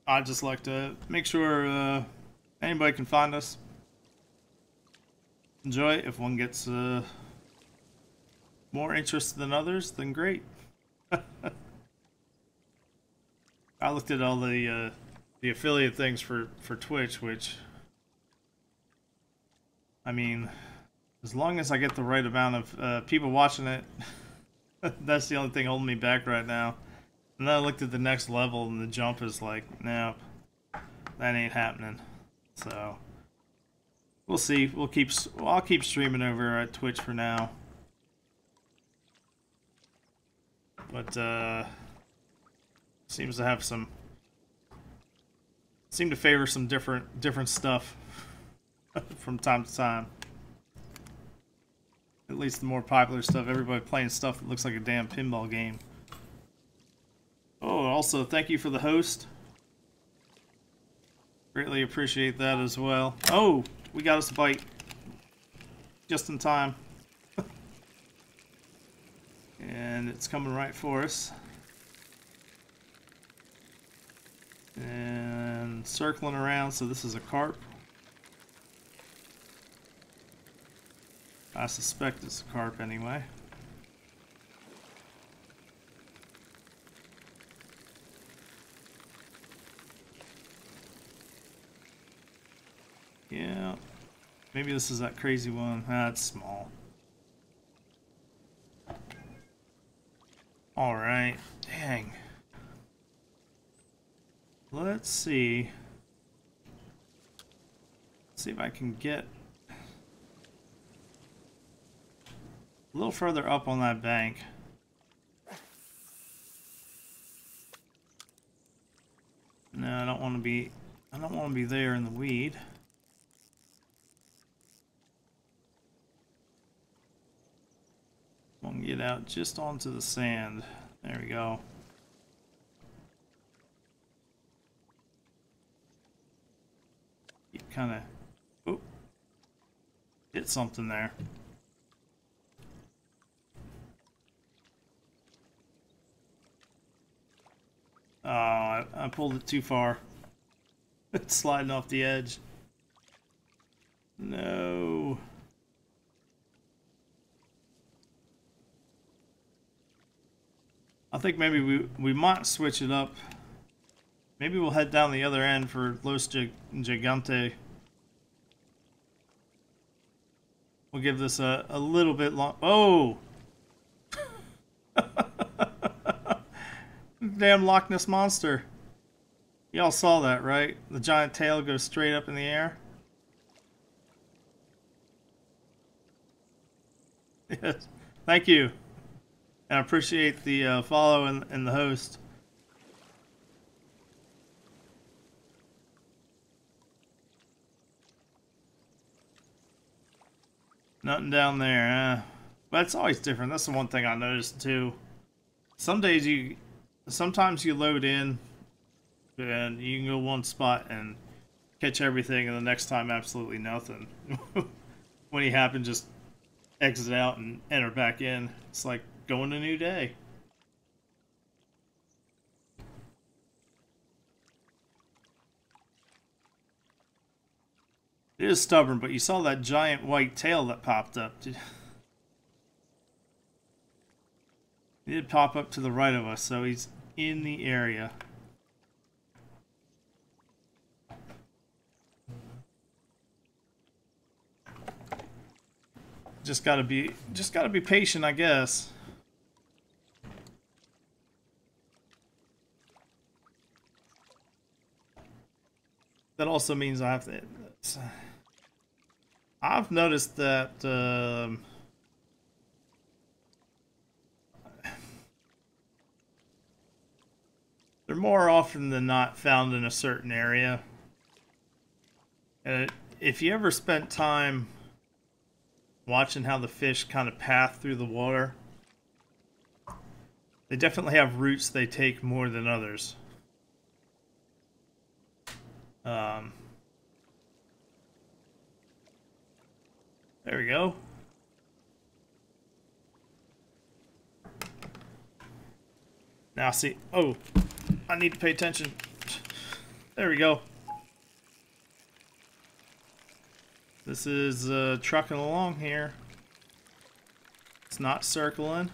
I'd just like to make sure anybody can find us. Enjoy it. If one gets more interest than others, then great. I looked at all the affiliate things for Twitch, which, I mean, as long as I get the right amount of people watching it, That's the only thing holding me back right now. And then I looked at the next level and the jump is like, nope, that ain't happening. So we'll see. I'll keep streaming over at Twitch for now. But seems to have some seem to favor some different stuff from time to time. At least the more popular stuff. Everybody playing stuff that looks like a damn pinball game. Oh, also thank you for the host. Greatly appreciate that as well. Oh, we got us a bite. Just in time. And it's coming right for us. And circling around, so this is a carp. I suspect it's a carp anyway. Yeah, maybe this is that crazy one. Ah, it's small. Alright, dang. Let's see. See if I can get a little further up on that bank. No, I don't want to be there in the weed. I want to get out just onto the sand. There we go. Keep kind of, oh, hit something there. Oh, I pulled it too far. It's sliding off the edge. No. I think maybe we might switch it up. Maybe we'll head down the other end for Los Gigante. We'll give this a little bit long. Oh! Damn Loch Ness Monster. Y'all saw that, right? The giant tail goes straight up in the air. Yes. Thank you. And I appreciate the follow and the host. Nothing down there, but it's always different. That's the one thing I noticed too. Sometimes you load in and you can go one spot and catch everything, and the next time absolutely nothing. When you happen, just exit out and enter back in. It's like going a new day. It is stubborn, but you saw that giant white tail that popped up. It did pop up to the right of us, so he's in the area. Just gotta be patient, I guess. That also means I have to. I've noticed that they're more often than not found in a certain area. If you ever spent time watching how the fish kind of path through the water, they definitely have routes they take more than others. There we go. Now see, oh, I need to pay attention. There we go. This is trucking along here. It's not circling.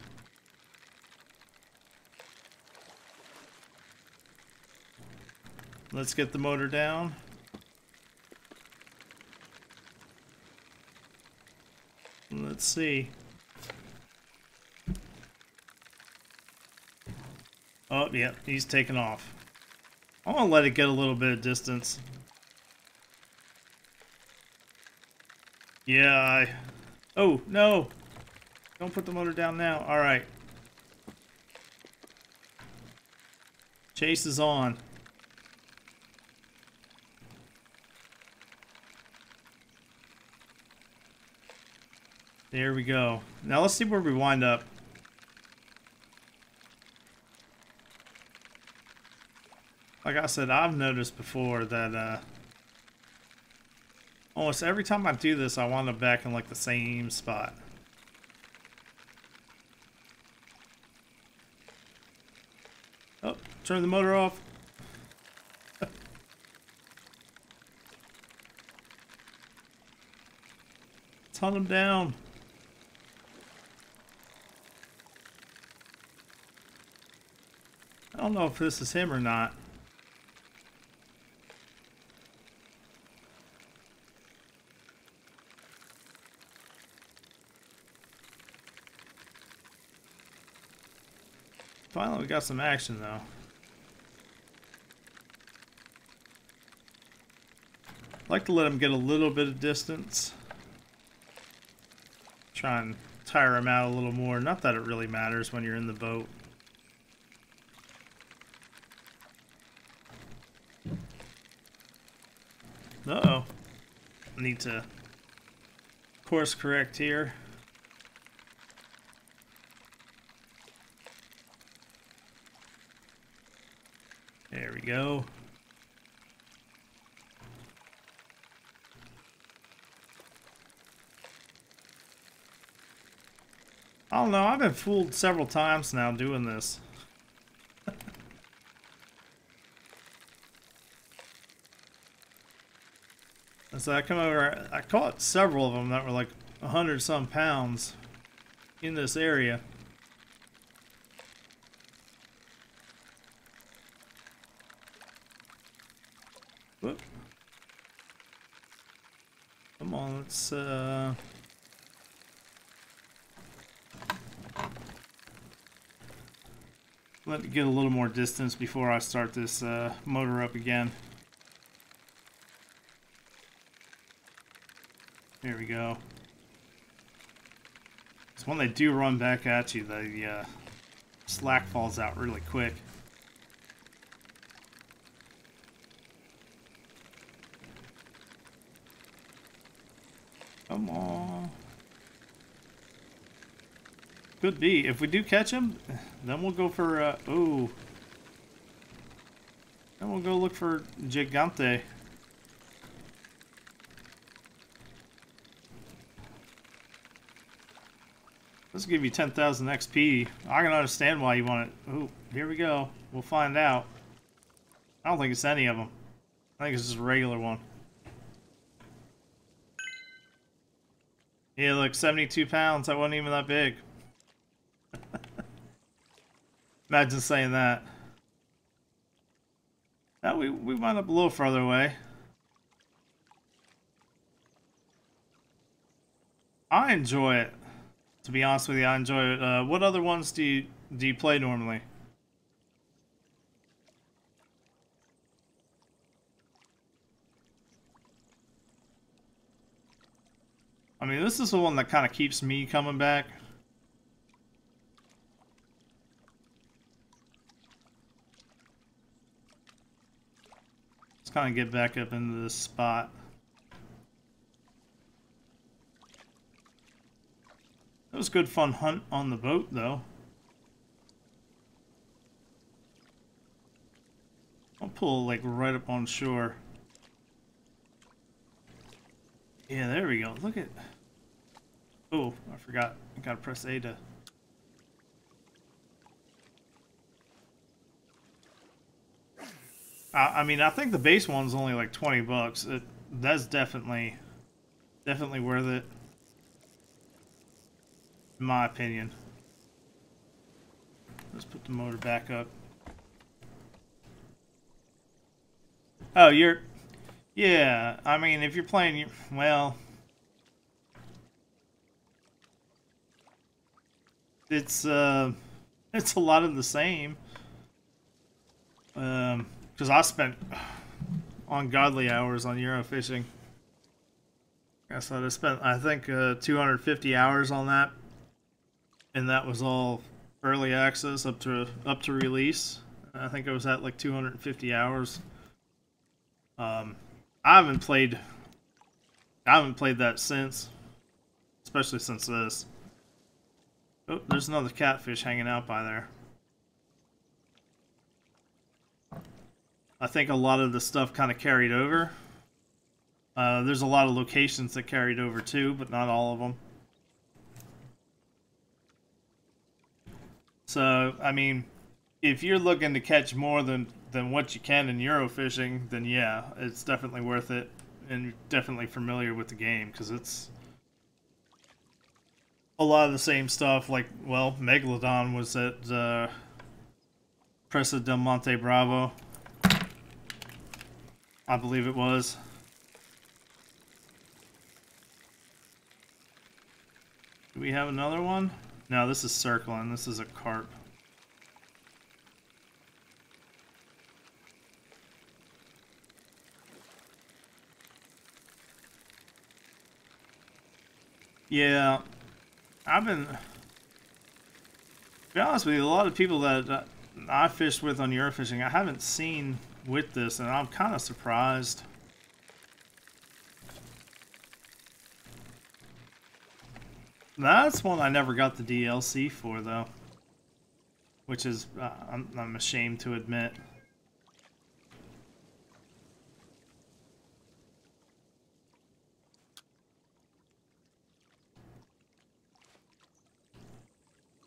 Let's get the motor down. Let's see. Yep, he's taking off. I want to let it get a little bit of distance. Yeah, oh, no! Don't put the motor down now. Alright. Chase is on. There we go. Now let's see where we wind up. Like I said, I've noticed before that almost every time I do this, I wind up back in like the same spot. Oh, turn the motor off. Let's hunt him down. I don't know if this is him or not. Finally, we got some action though. I like to let him get a little bit of distance. Try and tire him out a little more. Not that it really matters when you're in the boat. Uh-oh. I need to course correct here. There we go. I don't know, I've been fooled several times now doing this. So I come over, I caught several of them that were like 100-some pounds in this area. Whoop. Come on, let's let it get a little more distance before I start this motor up again. There we go. So when they do run back at you, the slack falls out really quick. Come on. Could be. If we do catch him, then we'll go for, ooh. Then we'll go look for Gigante. Let's give you 10,000 XP. I can understand why you want it. Ooh, here we go. We'll find out. I don't think it's any of them. I think it's just a regular one. Yeah, look, 72 pounds. That wasn't even that big. Imagine saying that. Now we wound up a little further away. I enjoy it. To be honest with you, I enjoy it. What other ones do you play normally? I mean, this is the one that kind of keeps me coming back. Let's kind of get back up into this spot. It was a good fun hunt on the boat, though. I'll pull like right up on shore. Yeah, there we go. Look at... Oh, I forgot. I gotta press A to... I mean, I think the base one's only like 20 bucks. That's definitely worth it. In my opinion. Let's put the motor back up. Oh, you're... Yeah, I mean, if you're playing... Well... It's a lot of the same. because I spent ungodly hours on Euro fishing. I said I spent, I think, 250 hours on that, and that was all early access up to release. I think I was at like 250 hours. I haven't played that since, especially since this. Oh, there's another catfish hanging out by there. I think a lot of the stuff kind of carried over. There's a lot of locations that carried over too, but not all of them. So, I mean, if you're looking to catch more than what you can in Euro fishing, then yeah, it's definitely worth it, and you're definitely familiar with the game, because it's a lot of the same stuff. Like, well, Megalodon was at Presa del Monte Bravo, I believe it was. Do we have another one? No, this is circling. This is a carp. Yeah, I've been, to be honest with you, a lot of people that I fished with on Euro fishing, I haven't seen with this, and I'm kind of surprised. That's one I never got the DLC for, though, which is I'm ashamed to admit.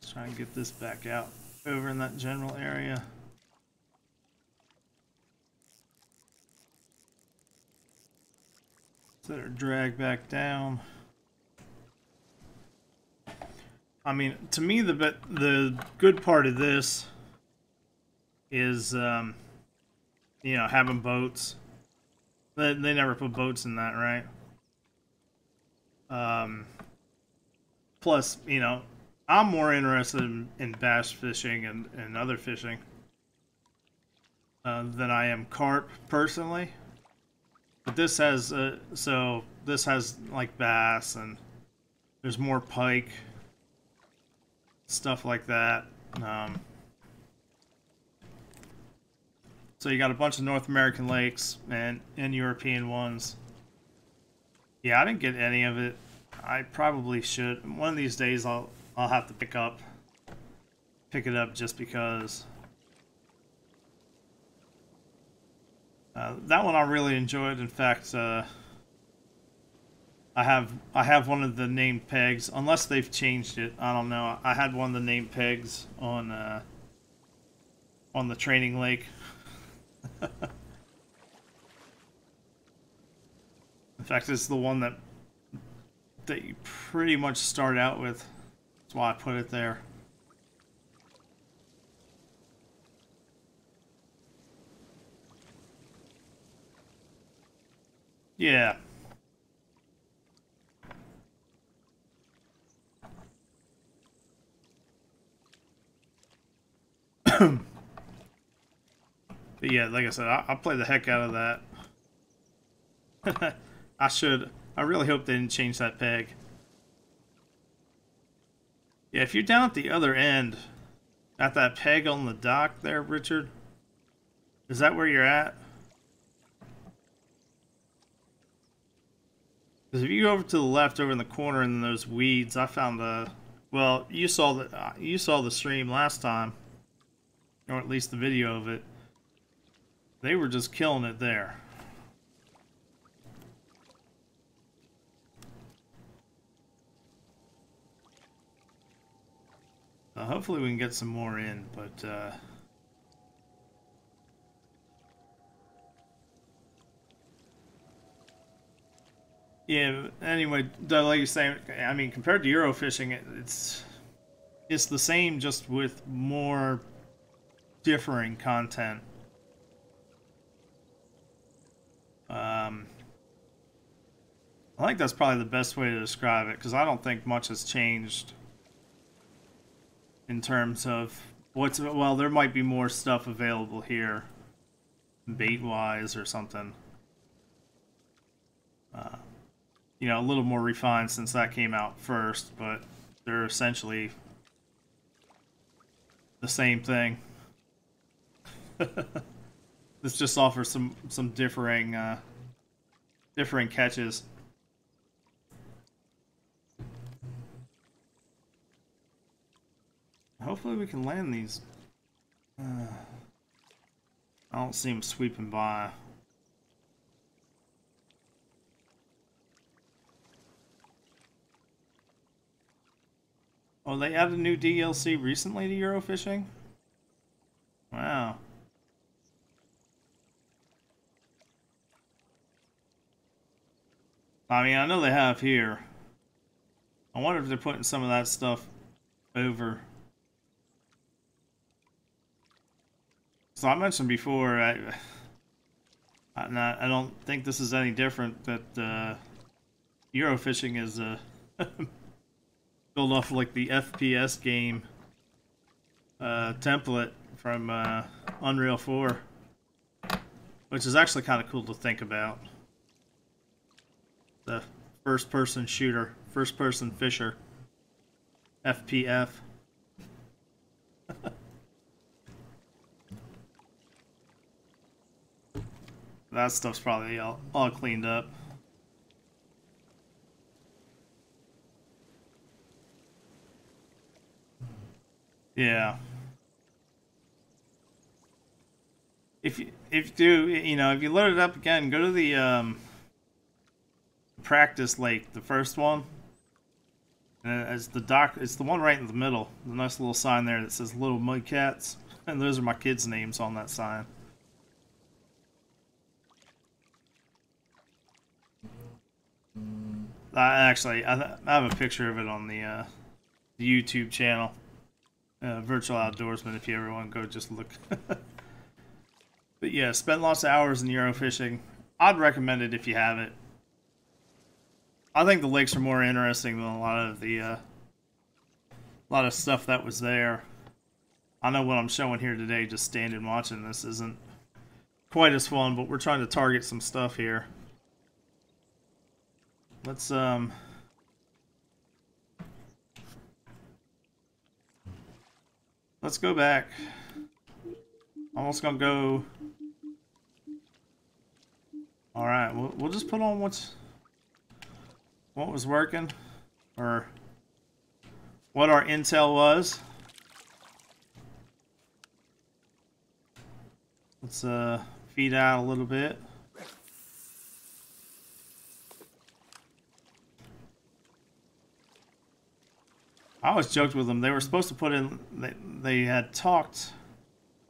Let's try and get this back out over in that general area. Let her drag back down. I mean, to me, the good part of this is, you know, having boats. They never put boats in that, right? Plus, you know, I'm more interested in bass fishing and other fishing than I am carp, personally. But this has, so this has, like, bass, and there's more pike. Stuff like that. So you got a bunch of North American lakes and European ones. Yeah, I didn't get any of it. I probably should. One of these days I'll have to pick it up just because. That one I really enjoyed. In fact, I have one of the named pegs, unless they've changed it. I don't know. I had one of the named pegs on the training lake. In fact, it's the one that you pretty much start out with. That's why I put it there. Yeah. But yeah, like I said, I'll play the heck out of that. I should. I really hope they didn't change that peg. Yeah, if you're down at the other end, at that peg on the dock there, Richard, is that where you're at? Because if you go over to the left, over in the corner in those weeds, I found a. Well, you saw the stream last time, or at least the video of it. They were just killing it there. Hopefully we can get some more in, but yeah. Anyway, like you're saying, I mean, compared to Euro fishing, it's the same, just with more differing content. I think that's probably the best way to describe it, because I don't think much has changed in terms of what's, well, there might be more stuff available here bait wise or something. You know, a little more refined since that came out first, but they're essentially the same thing. This just offers some differing catches. Hopefully we can land these. I don't see them sweeping by. Oh, they added a new DLC recently to Eurofishing? Wow. I mean, I know they have here. I wonder if they're putting some of that stuff over. So I mentioned before, I don't think this is any different, that Eurofishing is built off like the FPS game template from Unreal 4, which is actually kind of cool to think about. The first-person shooter, first-person fisher, FPF. That stuff's probably all cleaned up. Yeah. If you do, you know, if you load it up again, go to the practice lake, the first one. And it's the one right in the middle. The nice little sign there that says Little Mud Cats, and those are my kids' names on that sign. I have a picture of it on the YouTube channel, Virtual Outdoorsman. If you ever want to go, just look. But yeah, spent lots of hours in Eurofishing. I'd recommend it if you have it. I think the lakes are more interesting than a lot of stuff that was there. I know what I'm showing here today, just standing watching this, isn't quite as fun, but we're trying to target some stuff here. Let's go back. Almost gonna go. All right, we'll just put on what was working, or what our intel was. Let's feed out a little bit. I always joked with them. They were supposed to put in. They had talked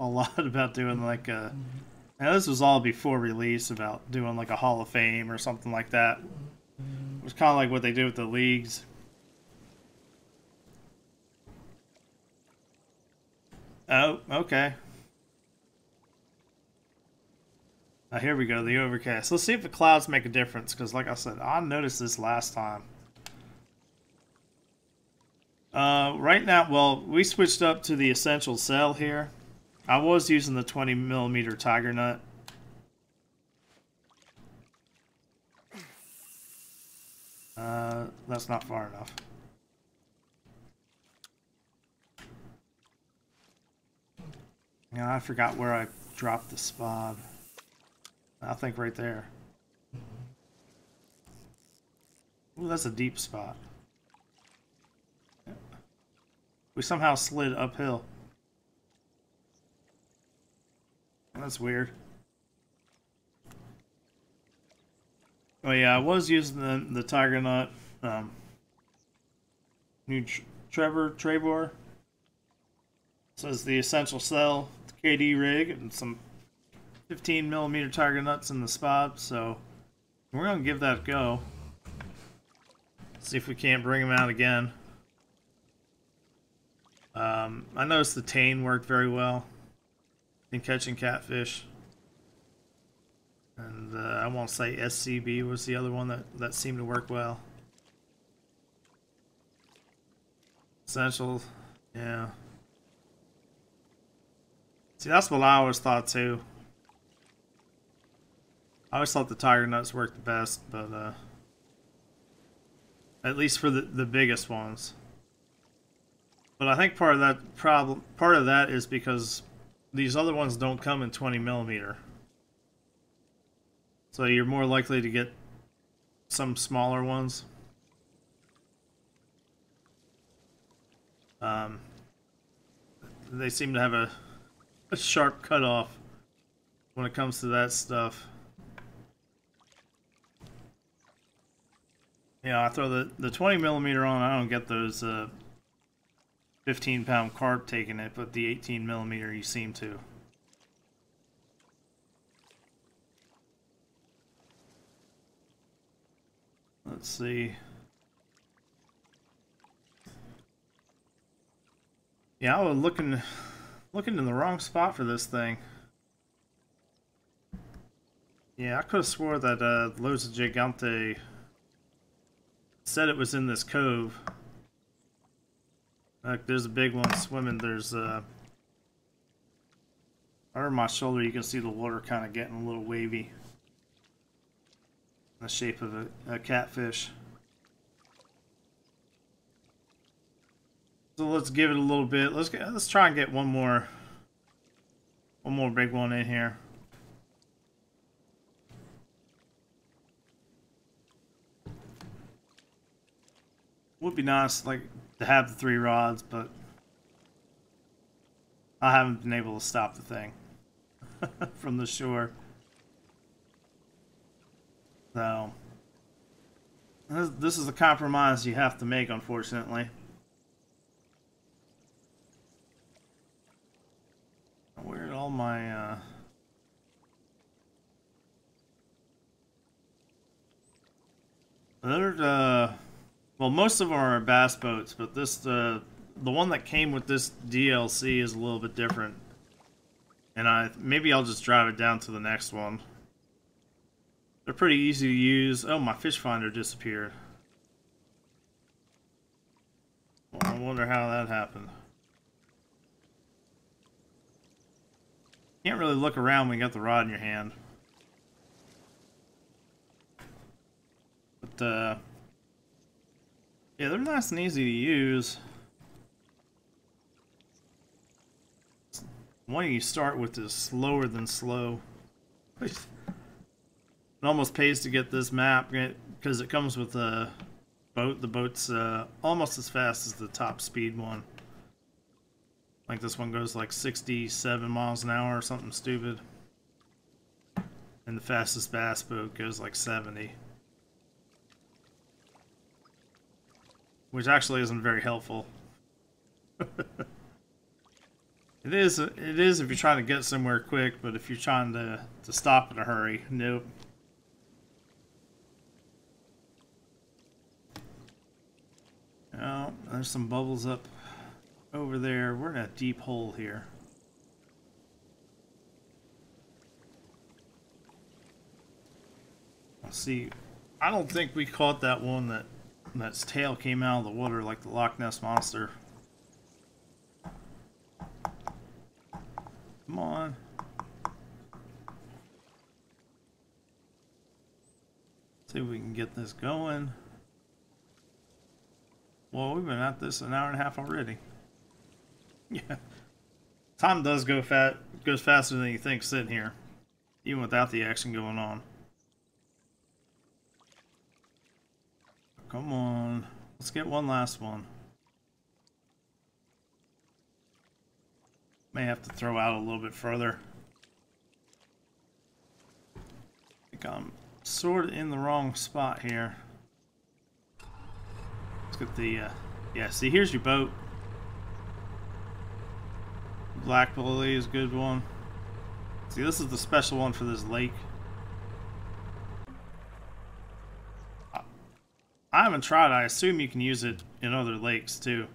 a lot about doing like a. Now this was all before release, about doing like a Hall of Fame or something like that. It was kind of like what they do with the leagues. Oh, okay. Now here we go, the overcast. Let's see if the clouds make a difference, because like I said, I noticed this last time. Right now, well, we switched up to the essential cell here. I was using the 20mm tiger nut. That's not far enough. Yeah, I forgot where I dropped the spot. I think right there. Ooh, that's a deep spot. We somehow slid uphill. That's weird. Oh yeah, I was using the tiger nut. New Trevor. Says the essential cell, KD rig, and some 15mm tiger nuts in the spot. So we're gonna give that a go. See if we can't bring them out again. I noticed the Tane worked very well in catching catfish. And I won't say SCB was the other one that seemed to work well. Essential, yeah. See, that's what I always thought too. I always thought the tiger nuts worked the best, but at least for the biggest ones. But I think part of that is because these other ones don't come in 20 millimeter. So you're more likely to get some smaller ones. They seem to have a sharp cutoff when it comes to that stuff. Yeah, I throw the 20 millimeter on, I don't get those 15-pound carp taking it, but the 18 millimeter you seem to. Let's see. Yeah, I was looking in the wrong spot for this thing. Yeah, I could have swore that Losa Gigante said it was in this cove. Like, there's a big one swimming. There's over my shoulder, you can see the water kind of getting a little wavy. In the shape of a catfish. So let's give it a little bit. Let's try and get one more big one in here. Would be nice, like, to have the 3 rods, but I haven't been able to stop the thing from the shore. So this is a compromise you have to make, unfortunately. Where did all my well, most of them are bass boats, but this the one that came with this DLC is a little bit different. And maybe I'll just drive it down to the next one. They're pretty easy to use. Oh, my fish finder disappeared. Well, I wonder how that happened. Can't really look around when you got the rod in your hand. But, yeah, they're nice and easy to use. One you start with is slower than slow. It almost pays to get this map because it comes with a boat. The boat's almost as fast as the top speed one. I think this one goes like 67 miles an hour or something stupid. And the fastest bass boat goes like 70. Which actually isn't very helpful. It is if you're trying to get somewhere quick, but if you're trying to stop in a hurry, nope. Oh, there's some bubbles up over there. We're in a deep hole here. Let's see. I don't think we caught that one that's tail came out of the water like the Loch Ness Monster. Come on. See if we can get this going. Well, we've been at this an hour and a half already. Yeah. Time does go goes faster than you think sitting here, even without the action going on. Come on. Let's get one last one. May have to throw out a little bit further. I think I'm sort of in the wrong spot here. Let's get the, yeah, see, here's your boat. Black Bully is a good one. See, this is the special one for this lake. I haven't tried. I assume you can use it in other lakes too.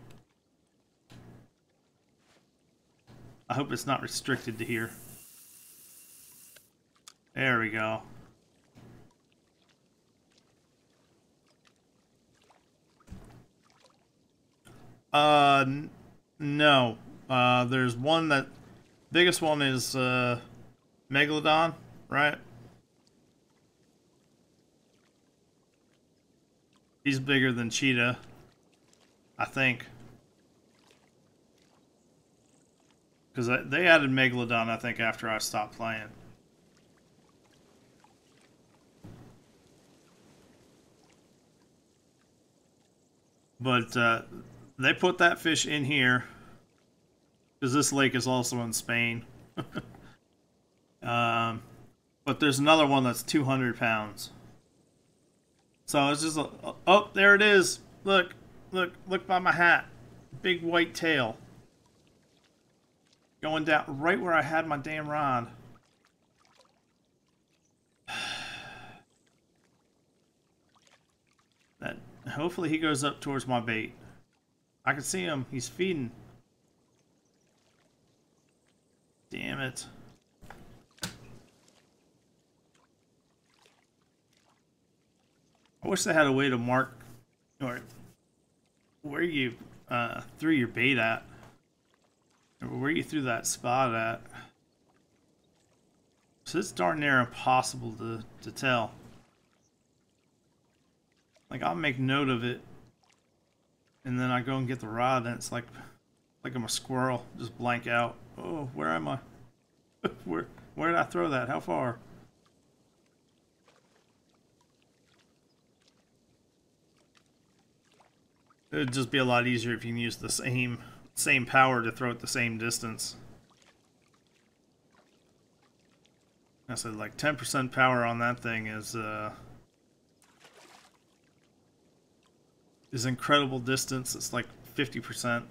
I hope it's not restricted to here. There we go. No. There's one that... Biggest one is, Megalodon, right? He's bigger than Cheetah, I think. Because they added Megalodon, I think, after I stopped playing. But they put that fish in here because this lake is also in Spain. But there's another one that's 200 pounds. So it's just oh, there it is. Look by my hat. Big white tail. Going down right where I had my damn rod. That hopefully he goes up towards my bait. I can see him. He's feeding. Damn it. I wish they had a way to mark or where you threw your bait at. Or where you threw that spot at. So it's darn near impossible to tell. Like, I'll make note of it, and then I go and get the rod, and it's like I'm a squirrel, just blank out. Oh, where am I? where did I throw that? How far? It would just be a lot easier if you can use the same power to throw it the same distance. I said like 10% power on that thing is incredible distance. It's like 50%.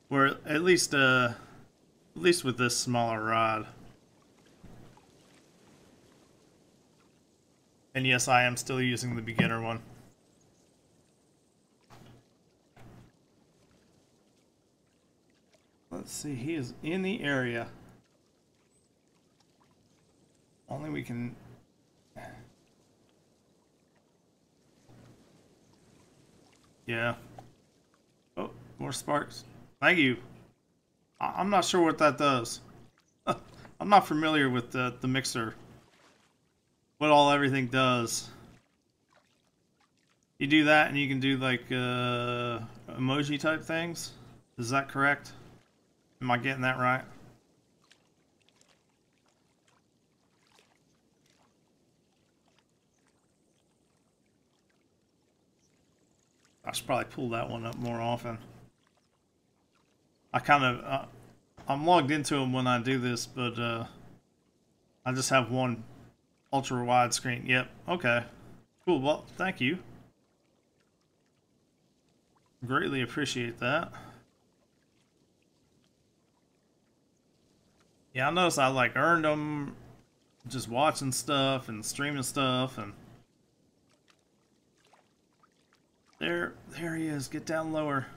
Or at least with this smaller rod. And yes, I am still using the beginner one. Let's see, he is in the area. Only we can... Yeah. Oh, more sparks. Thank you. I'm not sure what that does. I'm not familiar with the mixer. What everything does. You do that and you can do like emoji type things. Is that correct? Am I getting that right? I should probably pull that one up more often. I kind of, I'm logged into them when I do this, but I just have one ultra wide screen. Yep, okay. Cool, well, thank you. Greatly appreciate that. Yeah, I noticed I like earned them just watching stuff and streaming stuff, and there he is. Get down lower.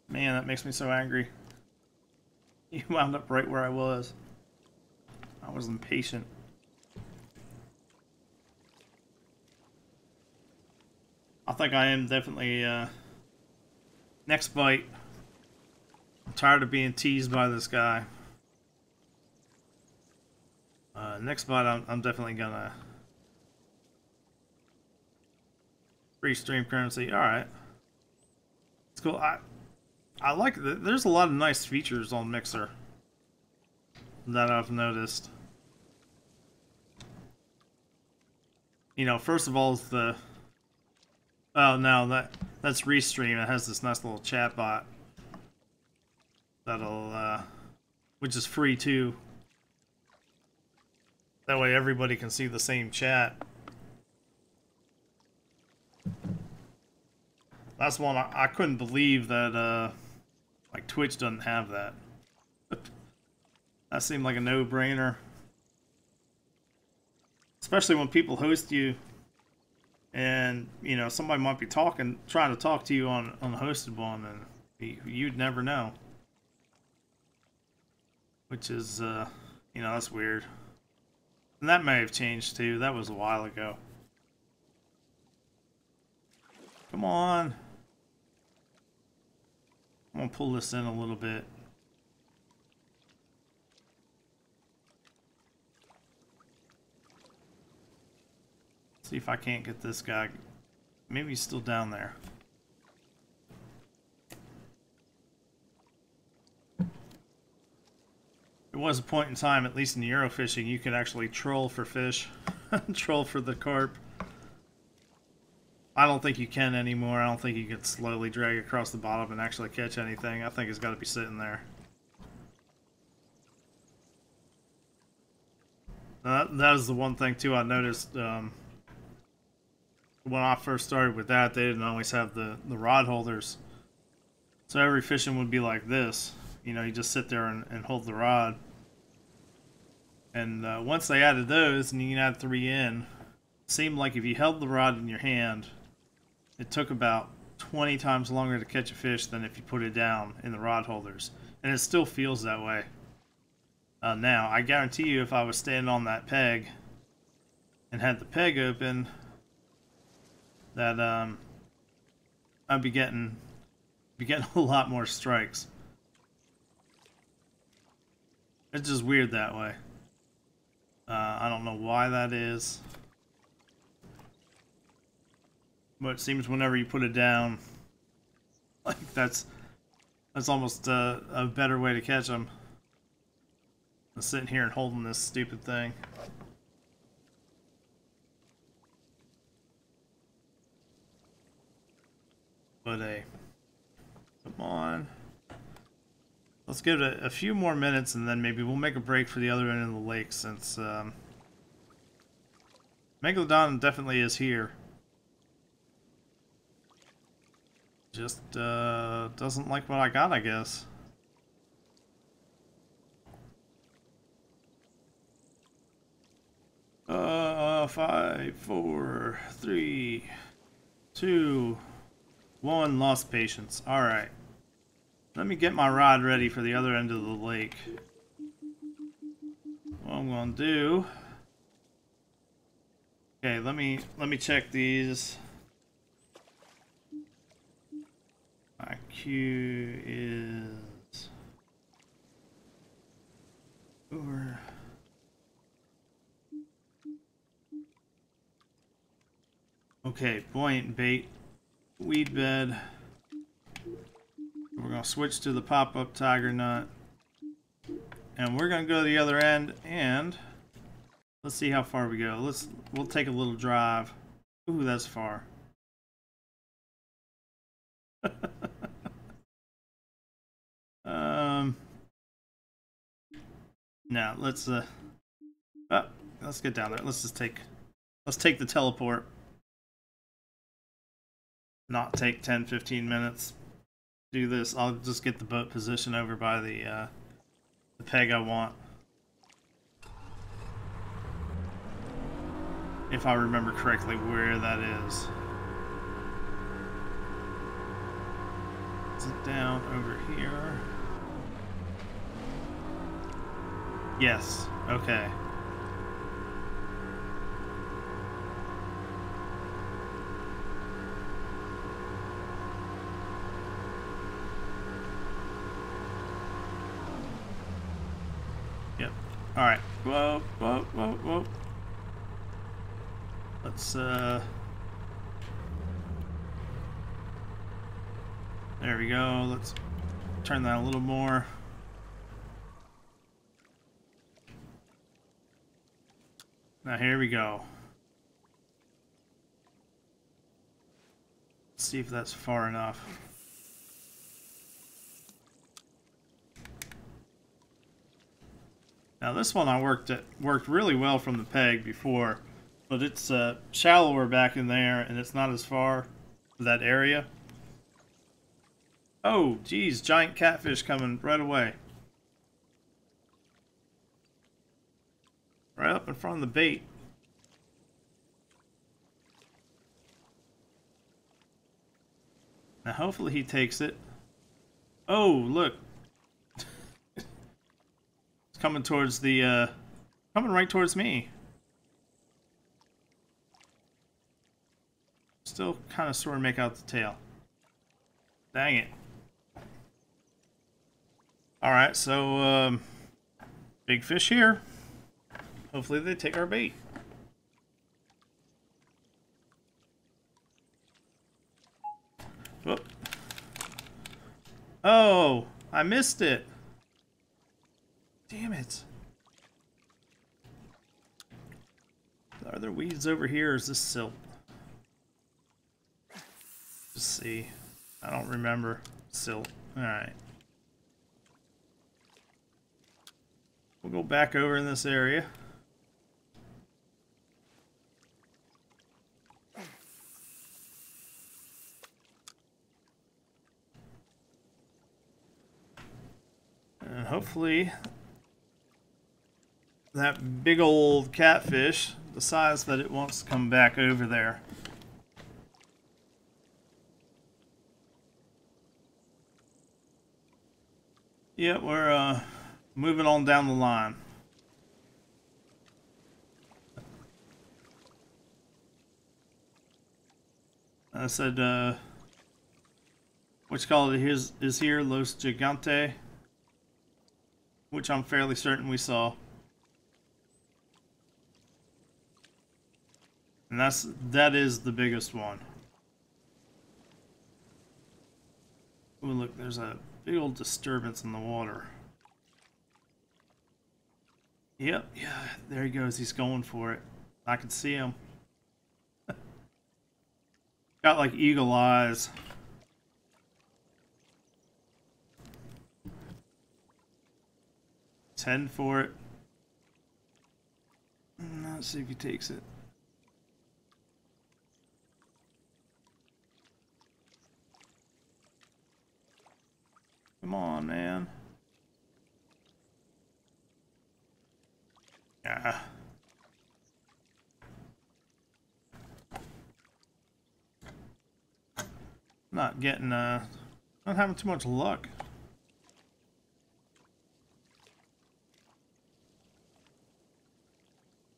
Man, that makes me so angry. You wound up right where I was. I was impatient. I think I am definitely next bite. I'm tired of being teased by this guy. Next bite, I'm definitely gonna free stream currency. All right, it's cool. I like that. There's a lot of nice features on Mixer that I've noticed. You know, first of all, is the oh no, that's Restream. It has this nice little chat bot that'll which is free too. That way everybody can see the same chat. That's one I couldn't believe that like Twitch doesn't have that. That seemed like a no-brainer. Especially when people host you and, you know, somebody might be trying to talk to you on the hosted one, and you'd never know. Which is, you know, that's weird. And that may have changed too. That was a while ago. Come on. I'm gonna pull this in a little bit. See if I can't get this guy. Maybe he's still down there. There was a point in time, at least in the Euro fishing, you could actually troll for fish. Troll for the carp. I don't think you can anymore. I don't think you can slowly drag across the bottom and actually catch anything. I think it's got to be sitting there. That was the one thing, too, I noticed when I first started with that, they didn't always have the rod holders. So every fishing would be like this. You know, you just sit there and hold the rod. And once they added those, and you can add 3 in, it seemed like if you held the rod in your hand, it took about 20 times longer to catch a fish than if you put it down in the rod holders. And it still feels that way. Now, I guarantee you if I was standing on that peg and had the peg open, that I'd be getting a lot more strikes. It's just weird that way. I don't know why that is. But it seems whenever you put it down, like that's almost a better way to catch them than sitting here and holding this stupid thing. But hey, come on. Let's give it a few more minutes and then maybe we'll make a break for the other end of the lake since Megalodon definitely is here. Just doesn't like what I got, I guess. Five, four, three, two, one. Lost patience. All right. Let me get my rod ready for the other end of the lake. What I'm gonna do. Okay, let me check these. My Q is over. Okay, buoyant bait, weed bed. We're gonna switch to the pop-up tiger nut, and we're gonna go to the other end. And let's see how far we go. We'll take a little drive. Ooh, that's far. Now let's get down there. Let's take the teleport. Not take 10-15 minutes. Do this. I'll just get the boat position over by the peg I want. If I remember correctly where that is. Is it down over here? Yes. Okay. Yep. All right. Whoa, whoa, whoa, whoa. Let's there we go. Let's turn that a little more. Now here we go. Let's see if that's far enough. Now this one I worked really well from the peg before, but it's shallower back in there and it's not as far that area. Oh, geez, giant catfish coming right away. Right up in front of the bait. Now hopefully he takes it. Oh, look. It's coming towards the, coming right towards me. Still kind of sort of make out the tail. Dang it. Alright, so, big fish here. Hopefully they take our bait. Whoop. Oh, I missed it. Damn it. Are there weeds over here, or is this silt? Let's see. I don't remember. Silt. Alright. We'll go back over in this area. And hopefully that big old catfish decides that it wants to come back over there. Yeah, we're moving on down the line. I said, what you call it is here, Los Gigante, which I'm fairly certain we saw. And that is the biggest one. Oh, look, there's a big old disturbance in the water. Yep, yeah, there he goes. He's going for it. I can see him. Got like eagle eyes. He's heading for it. Let's see if he takes it. Come on, man. Yeah. Not getting, not having too much luck.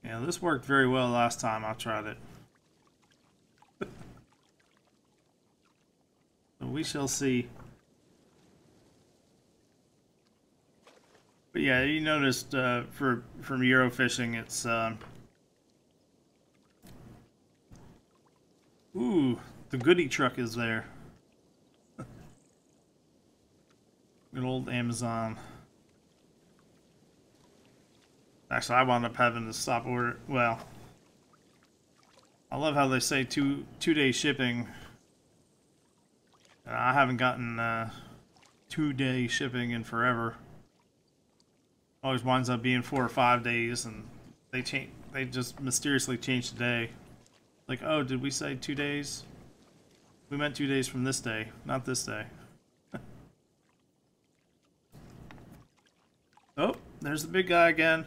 Yeah, this worked very well last time I tried it. So we shall see. But yeah, you noticed from Eurofishing, it's ooh, the goodie truck is there. Good old Amazon. Actually, I wound up having to stop order. Well, I love how they say two-day shipping. And I haven't gotten 2-day shipping in forever. Always winds up being 4 or 5 days, and they just mysteriously change the day. Like, oh, did we say 2 days? We meant 2 days from this day, not this day. Oh, there's the big guy again.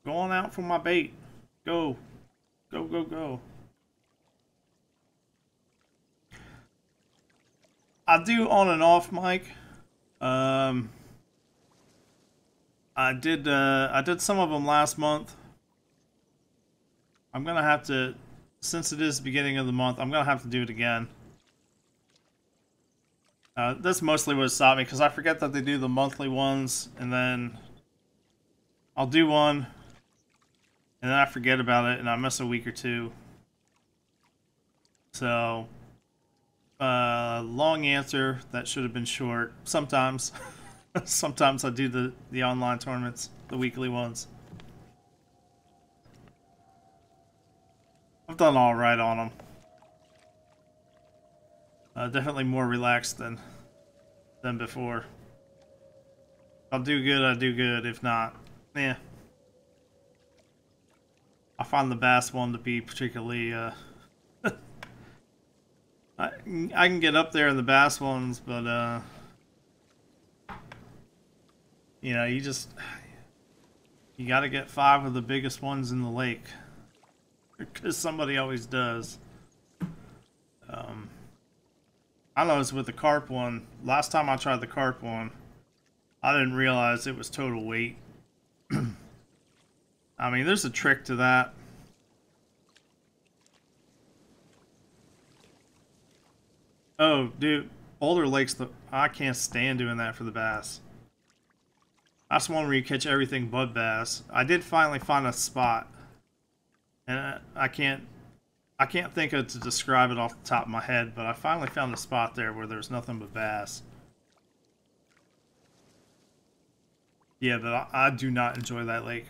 Going out for my bait. Go. Go, go, go. I do on and off, Mike. I did some of them last month. I'm gonna have to, since it is the beginning of the month, I'm gonna have to do it again. That's mostly what stopped me, because I forget that they do the monthly ones, and then I'll do one, and then I forget about it, and I miss a week or two. So, long answer that should have been short. Sometimes, sometimes I do the online tournaments, the weekly ones. I've done all right on them. Definitely more relaxed than before. If I'll do good, I do good. If not, yeah. I find the bass one to be particularly. I can get up there in the bass ones, but you know, you got to get 5 of the biggest ones in the lake, because somebody always does. I know it's with the carp one. Last time I tried the carp one, I didn't realize it was total weight. I mean, there's a trick to that. Oh, dude, Boulder Lake's I can't stand doing that for the bass. That's one where you catch everything but bass. I did finally find a spot, and I can't I can't think of to describe it off the top of my head, but I finally found a spot there where there's nothing but bass. Yeah, but I do not enjoy that lake.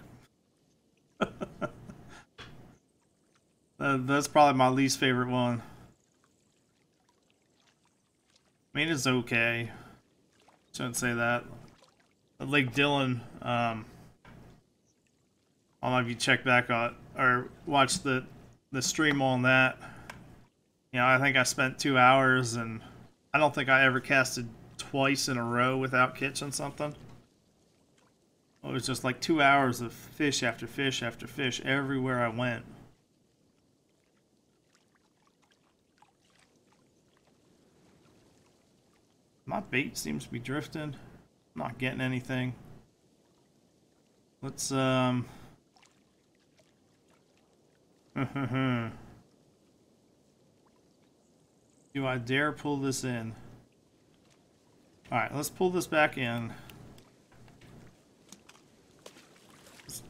That's probably my least favorite one. I mean, it's okay. Shouldn't say that. Lake Dillon, I don't know if you check back on or watch the stream on that. You know, I think I spent 2 hours, and I don't think I ever casted twice in a row without catching something. It was just like 2 hours of fish after fish after fish everywhere I went. My bait seems to be drifting. I'm not getting anything. Let's Do I dare pull this in? Alright, let's pull this back in.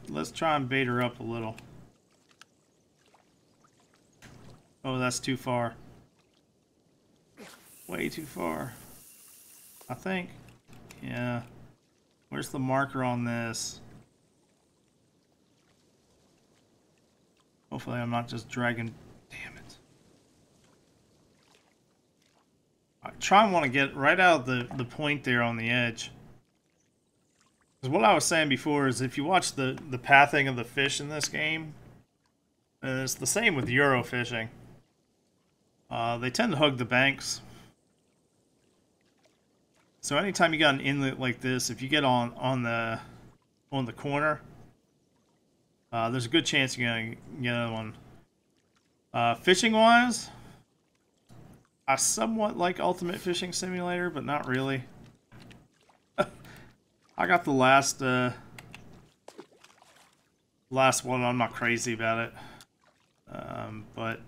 Let's try and bait her up a little. Oh, that's too far. Way too far. I think. Yeah. Where's the marker on this? Hopefully I'm not just dragging. Damn it. I try and want to get right out of the point there on the edge. Because what I was saying before is if you watch the pathing of the fish in this game, and it's the same with Euro fishing, they tend to hug the banks. So anytime you got an inlet like this, if you get on the corner, there's a good chance you're gonna get another one. Fishing wise, I somewhat like Ultimate Fishing Simulator, but not really. I got the last one. I'm not crazy about it, but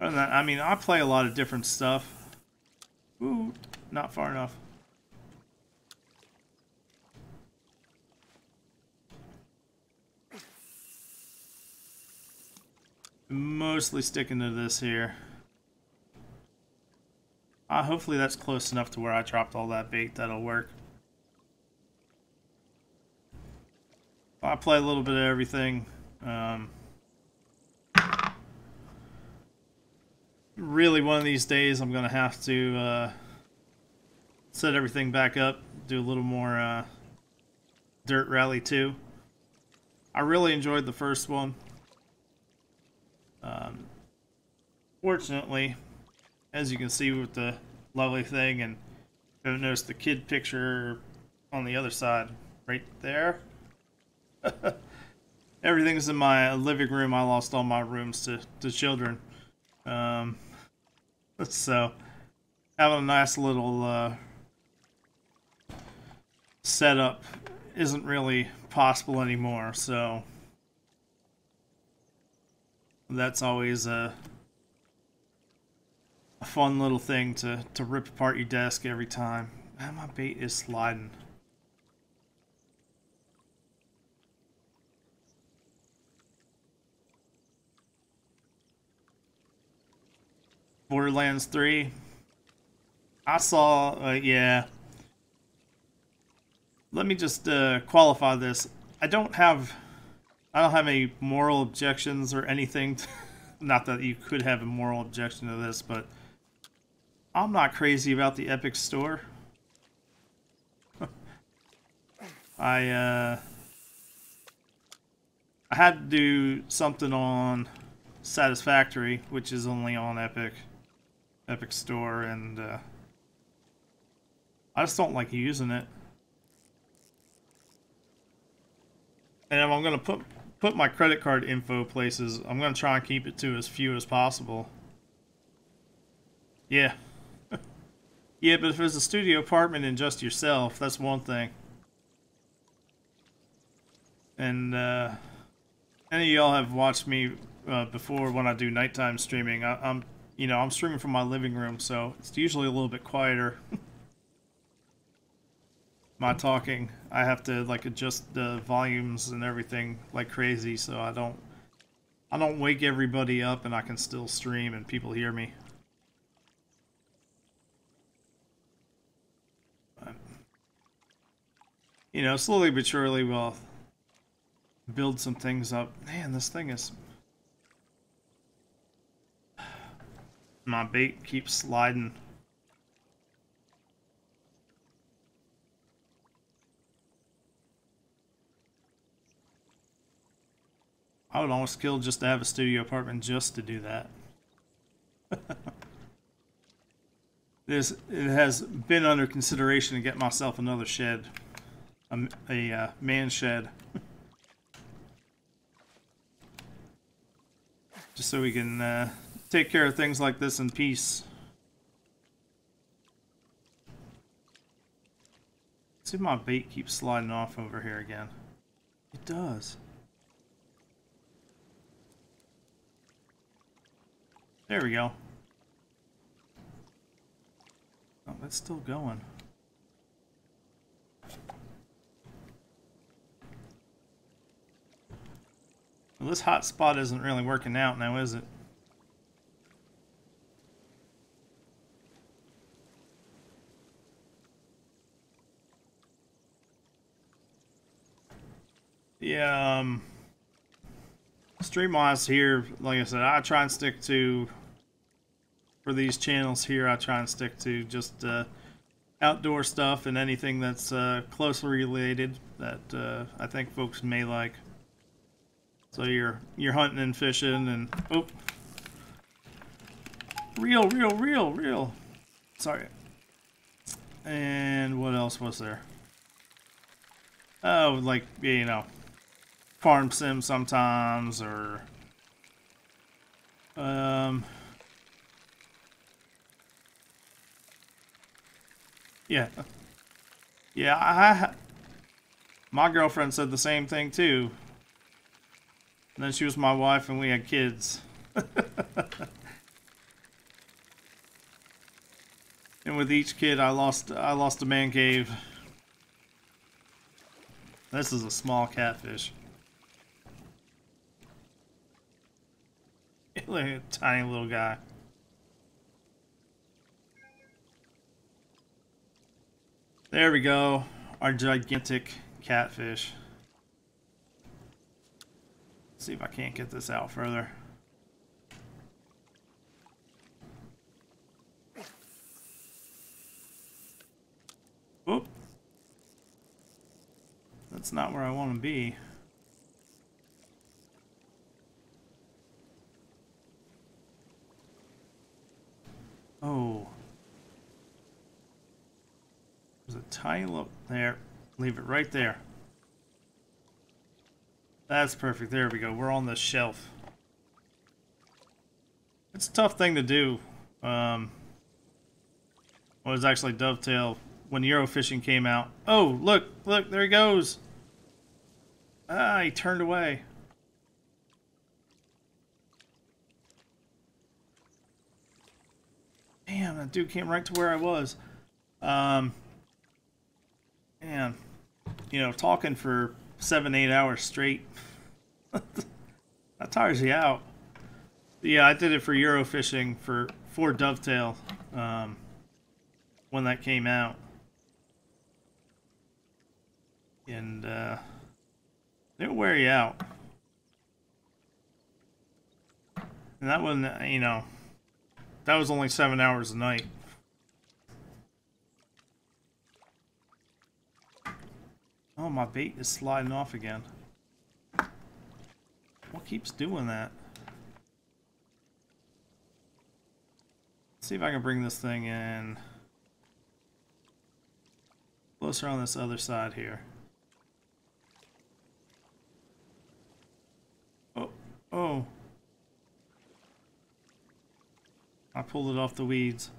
other than that, I mean, I play a lot of different stuff. Ooh, not far enough. Mostly sticking to this here. Hopefully that's close enough to where I dropped all that bait. That'll work. I play a little bit of everything. Really, one of these days I'm gonna have to set everything back up, do a little more Dirt Rally 2. I really enjoyed the first one. Fortunately, as you can see with the lovely thing, and you'll notice the kid picture on the other side, right there. Everything's in my living room. I lost all my rooms to children. So, having a nice little setup isn't really possible anymore, so that's always a fun little thing to rip apart your desk every time. Man, my bait is sliding. Borderlands 3. I saw, yeah. Let me just qualify this. I don't have any moral objections or anything. Not that you could have a moral objection to this, but I'm not crazy about the Epic Store. I had to do something on Satisfactory, which is only on Epic Store, and I just don't like using it. And if I'm gonna put my credit card info places, I'm gonna try and keep it to as few as possible. Yeah. Yeah, but if it's a studio apartment and just yourself, that's one thing. And any of y'all have watched me before when I do nighttime streaming. I'm streaming from my living room, so it's usually a little bit quieter. my talking. I have to like adjust the volumes and everything like crazy so I don't wake everybody up and I can still stream and people hear me. But, you know, slowly but surely we'll build some things up. Man, this thing is... My bait keeps sliding. I would almost kill just to have a studio apartment just to do that. It has been under consideration to get myself another shed. A man shed. Just so we can take care of things like this in peace. See if my bait keeps sliding off over here again. It does. There we go. Oh, that's still going. Well, this hot spot isn't really working out now, is it? Yeah, stream-wise here, like I said, I try and stick to, for these channels here, I try and stick to just outdoor stuff and anything that's closely related that I think folks may like. So you're hunting and fishing and oh, real. Sorry. And what else was there? Oh, like, you know, farm sim sometimes, or yeah, my girlfriend said the same thing too. And then she was my wife and we had kids. And with each kid I lost a man cave. This is a small catfish. Look at a tiny little guy. There we go. Our gigantic catfish. Let's see if I can't get this out further. Oop. That's not where I want to be. Oh. There's a tiny little... There. Leave it right there. That's perfect. There we go. We're on the shelf. It's a tough thing to do. Well, it was actually dovetail when Eurofishing came out. Oh, look, there he goes. Ah, he turned away. Damn, that dude came right to where I was. Man, you know, talking for 7-8 hours straight, that tires you out. Yeah, I did it for Eurofishing for dovetail when that came out, and it'll wear you out. And that one, you know, that was only 7 hours a night. Oh, my bait is sliding off again. What keeps doing that? Let's see if I can bring this thing in closer on this other side here. Oh. I pulled it off the weeds.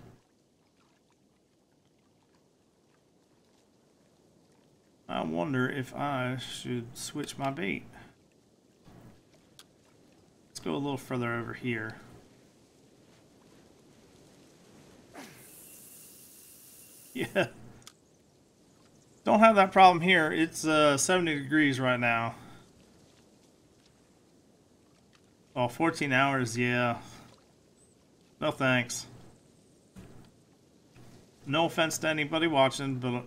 I wonder if I should switch my bait. Let's go a little further over here. Yeah. don't have that problem here. It's 70 degrees right now. Oh, 14 hours, yeah. No thanks. No offense to anybody watching, but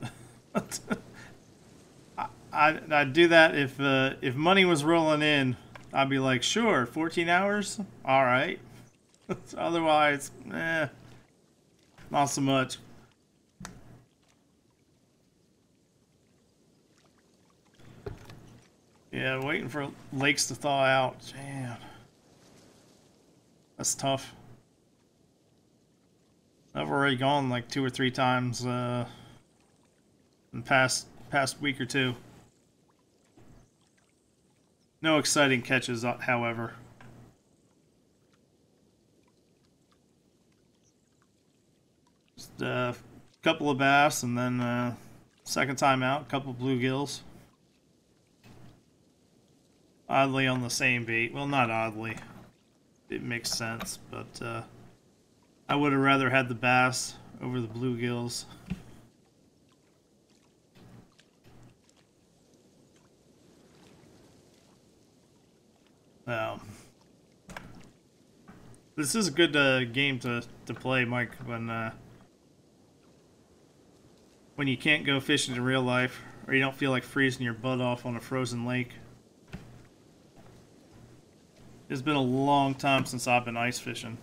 I'd do that if money was rolling in. I'd be like, sure, 14 hours, all right. Otherwise, not so much. Yeah, waiting for lakes to thaw out. Damn. That's tough. I've already gone like 2 or 3 times in the past week or two. No exciting catches, however. Just a couple of bass, and then second time out, a couple of bluegills. Oddly on the same bait. Well, not oddly. It makes sense, but I would have rather had the bass over the bluegills. This is a good game to play, Mike, when you can't go fishing in real life, or you don't feel like freezing your butt off on a frozen lake. It's been a long time since I've been ice fishing.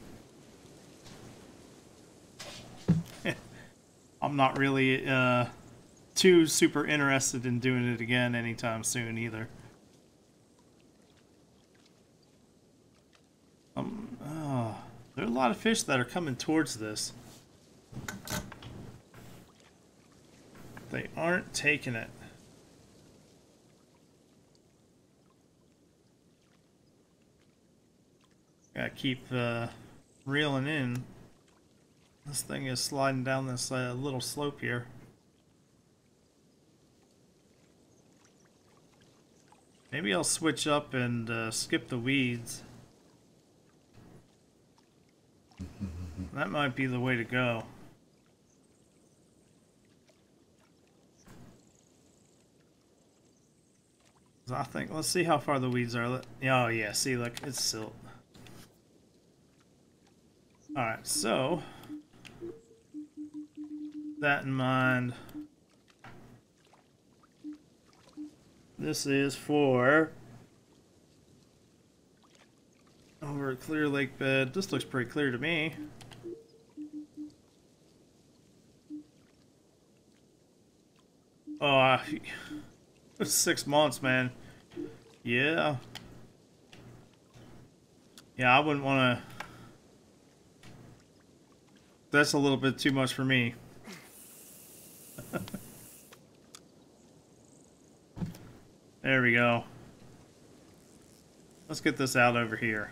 I'm not really too super interested in doing it again anytime soon either. There are a lot of fish that are coming towards this. They aren't taking it. Gotta keep reeling in. This thing is sliding down this little slope here. Maybe I'll switch up and skip the weeds. That might be the way to go. I think, let's see how far the weeds are. Oh yeah, see, look, it's silt. Alright, so that in mind, this is for over a clear lake bed. This looks pretty clear to me. Oh, it's 6 months, man. Yeah. Yeah, I wouldn't want to. That's a little bit too much for me. There we go. Let's get this out over here.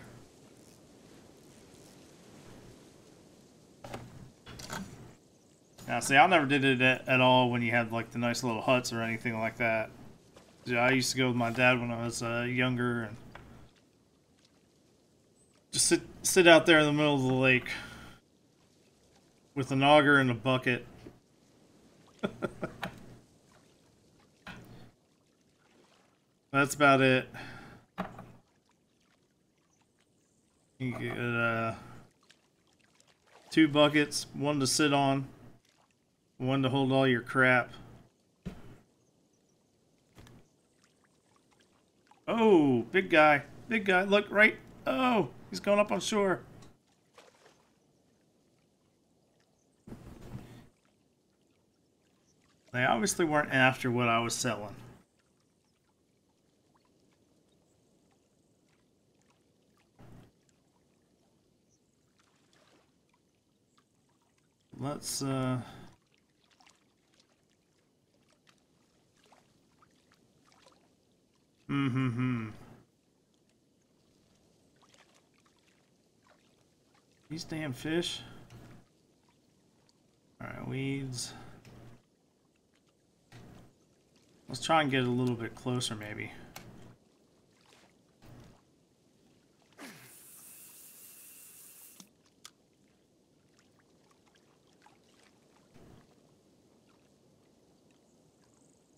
Now, see, I never did it at all when you had like the nice little huts or anything like that. I used to go with my dad when I was younger and just sit out there in the middle of the lake with an auger and a bucket. That's about it. You get 2 buckets, one to sit on, one to hold all your crap. Oh, big guy. Big guy. Look, right. Oh, he's going up on shore. They obviously weren't after what I was selling. Let's These damn fish. Alright, weeds. Let's try and get a little bit closer, maybe.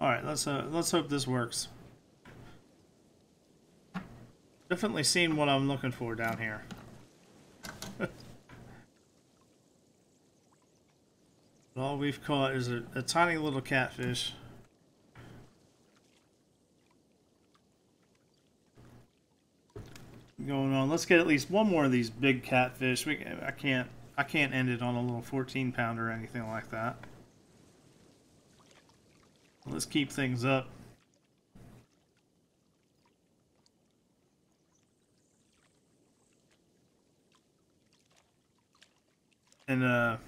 All right, let's hope this works. Definitely seen what I'm looking for down here. All we've caught is a tiny little catfish. Going on. Let's get at least one more of these big catfish. I can't end it on a little 14-pounder or anything like that. Let's keep things up. And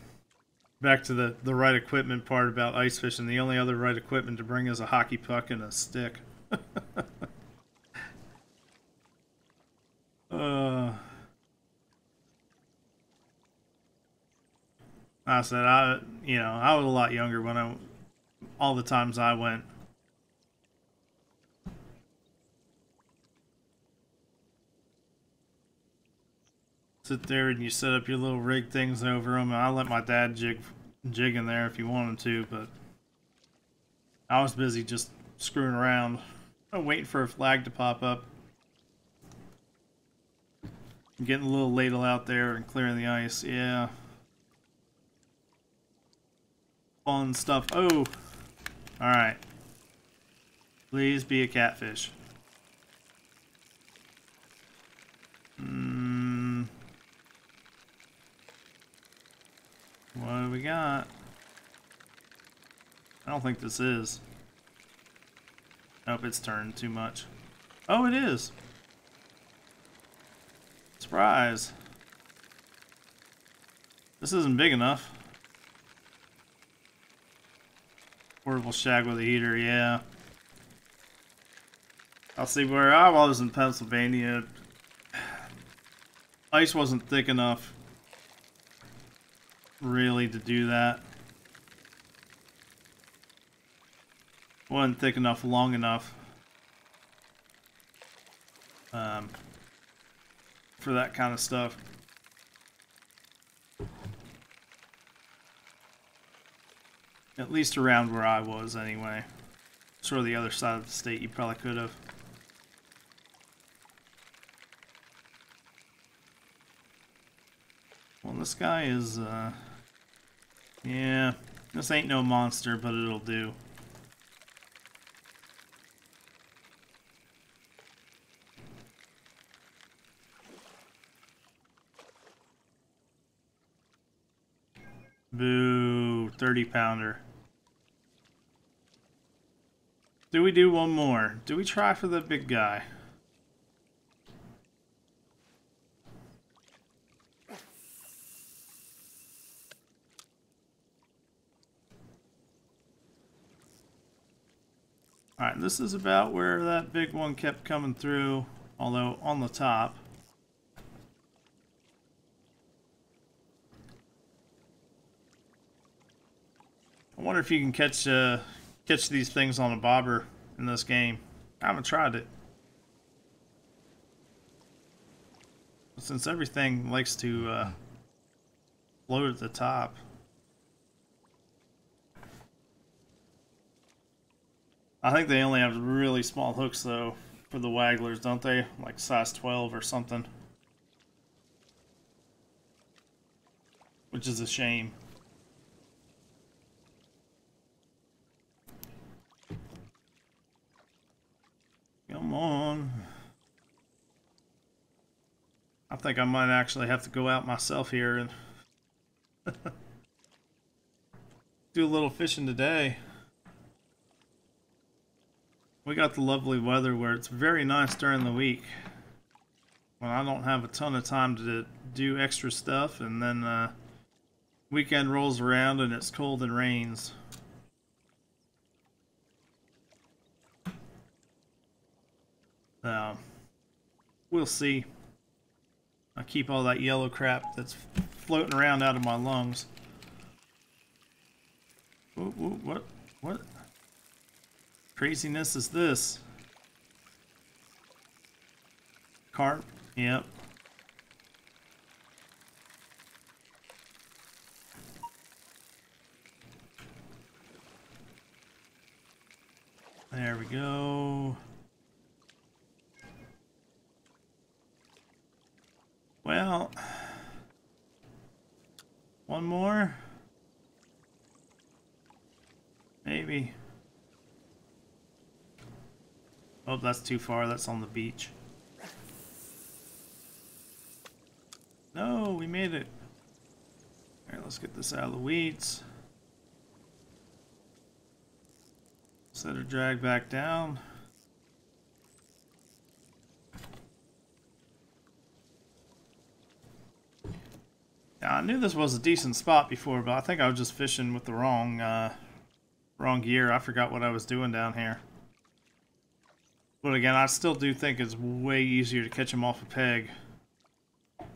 back to the right equipment part about ice fishing. The only other right equipment to bring is a hockey puck and a stick. I said I was a lot younger when all the times I went. Sit there and you set up your little rig things over them. And I let my dad jig in there if he wanted to, but I was busy just screwing around, waiting for a flag to pop up. Getting a little ladle out there and clearing the ice. Yeah. Fun stuff. Oh! Alright. Please be a catfish. What do we got? I don't think this is. Nope, it's turned too much. Oh, it is! Surprise! This isn't big enough. Portable shag with a heater, yeah. I'll see where I was in Pennsylvania. Ice wasn't thick enough really to do that. Wasn't thick enough, long enough for that kind of stuff. At least around where I was, anyway. Sort of the other side of the state, you probably could have. Well, this guy is, yeah, this ain't no monster, but it'll do. Boo, 30-pounder. Do we do one more? Do we try for the big guy? Alright, this is about where that big one kept coming through, although on the top. I wonder if you can catch these things on a bobber in this game. I haven't tried it. Since everything likes to float at the top. I think they only have really small hooks though for the wagglers, don't they? Like size 12 or something. Which is a shame. Come on. I think I might actually have to go out myself here and do a little fishing today. We got the lovely weather where it's very nice during the week when I don't have a ton of time to do extra stuff, and then weekend rolls around and it's cold and rains. We'll see. I keep all that yellow crap that's floating around out of my lungs. What craziness is this? Carp? Yep. There we go. Well, one more? Maybe. Oh, that's too far. That's on the beach. No, we made it. Alright, let's get this out of the weeds. Set her drag back down. Now, I knew this was a decent spot before, but I think I was just fishing with the wrong gear. I forgot what I was doing down here. But again, I still do think it's way easier to catch them off a peg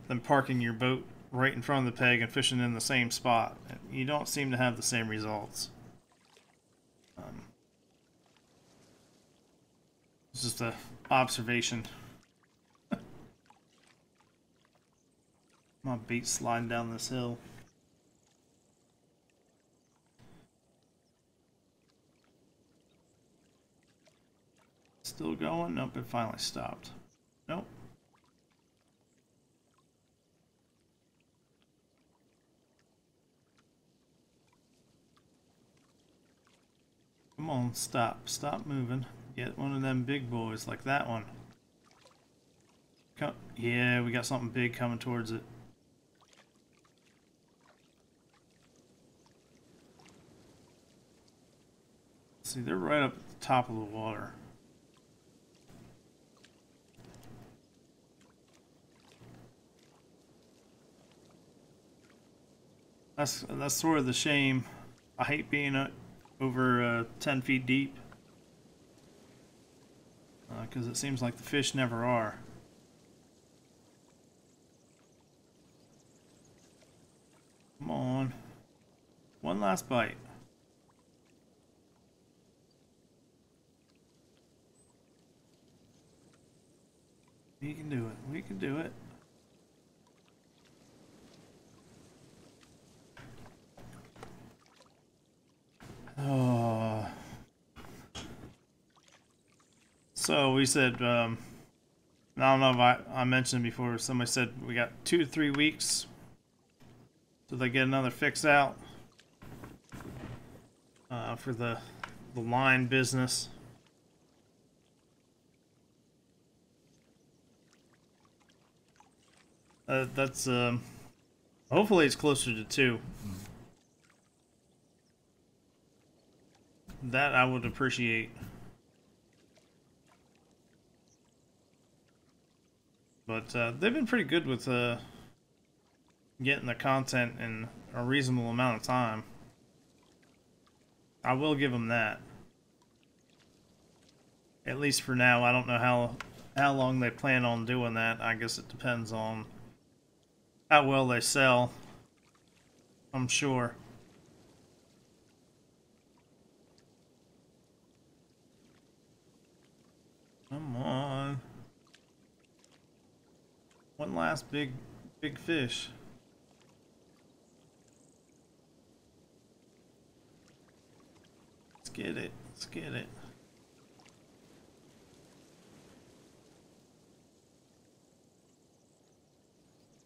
than parking your boat right in front of the peg and fishing in the same spot. You don't seem to have the same results. It's just an observation. My bait's sliding down this hill. Still going? Nope, it finally stopped. Nope. Come on, stop. Stop moving. Get one of them big boys like that one. Come, yeah, we got something big coming towards it. See, they're right up at the top of the water. That's sort of the shame. I hate being over 10 feet deep. Because it seems like the fish never are. Come on. One last bite. We can do it. We can do it. Oh. So we said, I don't know if I mentioned before, somebody said we got 2 to 3 weeks till they get another fix out for the line business. That's hopefully it's closer to 2. That I would appreciate. But they've been pretty good with getting the content in a reasonable amount of time. I will give them that. At least for now. I don't know how long they plan on doing that. I guess it depends on how well they sell. I'm sure. Come on. One last big fish. Let's get it. Let's get it.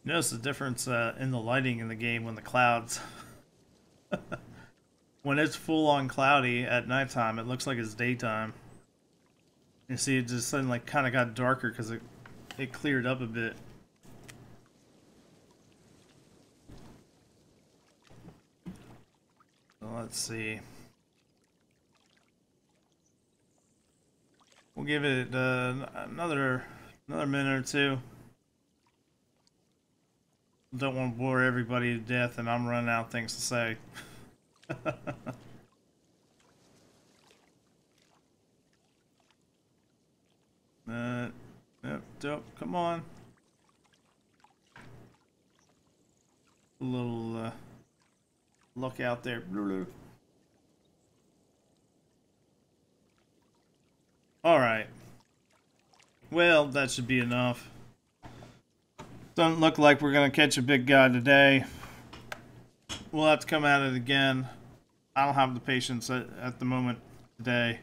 Notice the difference in the lighting in the game when the clouds. When it's full on cloudy at nighttime, it looks like it's daytime. You see, it just suddenly kind of got darker because it cleared up a bit. So let's see. We'll give it another minute or two. Don't want to bore everybody to death, and I'm running out of things to say. Yep, dope. Come on. A little look out there. All right. Well, that should be enough. Doesn't look like we're gonna catch a big guy today. We'll have to come at it again. I don't have the patience at the moment today.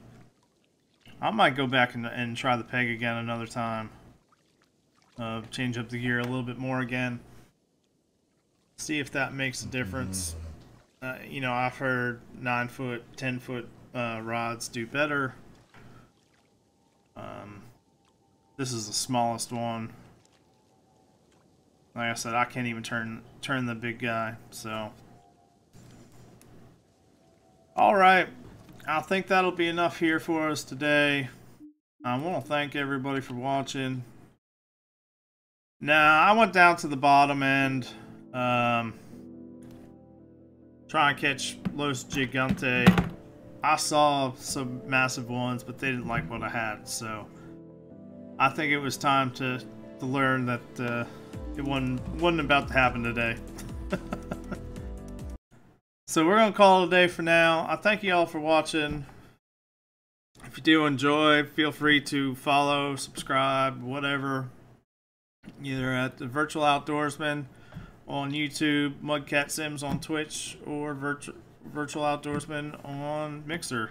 I might go back and try the peg again another time. Change up the gear a little bit more again. See if that makes a difference. You know, I've heard 9-foot, 10-foot rods do better. This is the smallest one. Like I said, I can't even turn the big guy. So, all right, I think that'll be enough here for us today. I want to thank everybody for watching. Now, I went down to the bottom end, try and catch Los Gigante. I saw some massive ones, but they didn't like what I had, so I think it was time to learn that it wasn't about to happen today. So we're gonna call it a day for now. I thank you all for watching. If you do enjoy, feel free to follow, subscribe, whatever. Either at the Virtual Outdoorsman on YouTube, Mudcat Sims on Twitch, or Virtual Outdoorsman on Mixer.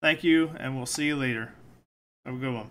Thank you, and we'll see you later. Have a good one.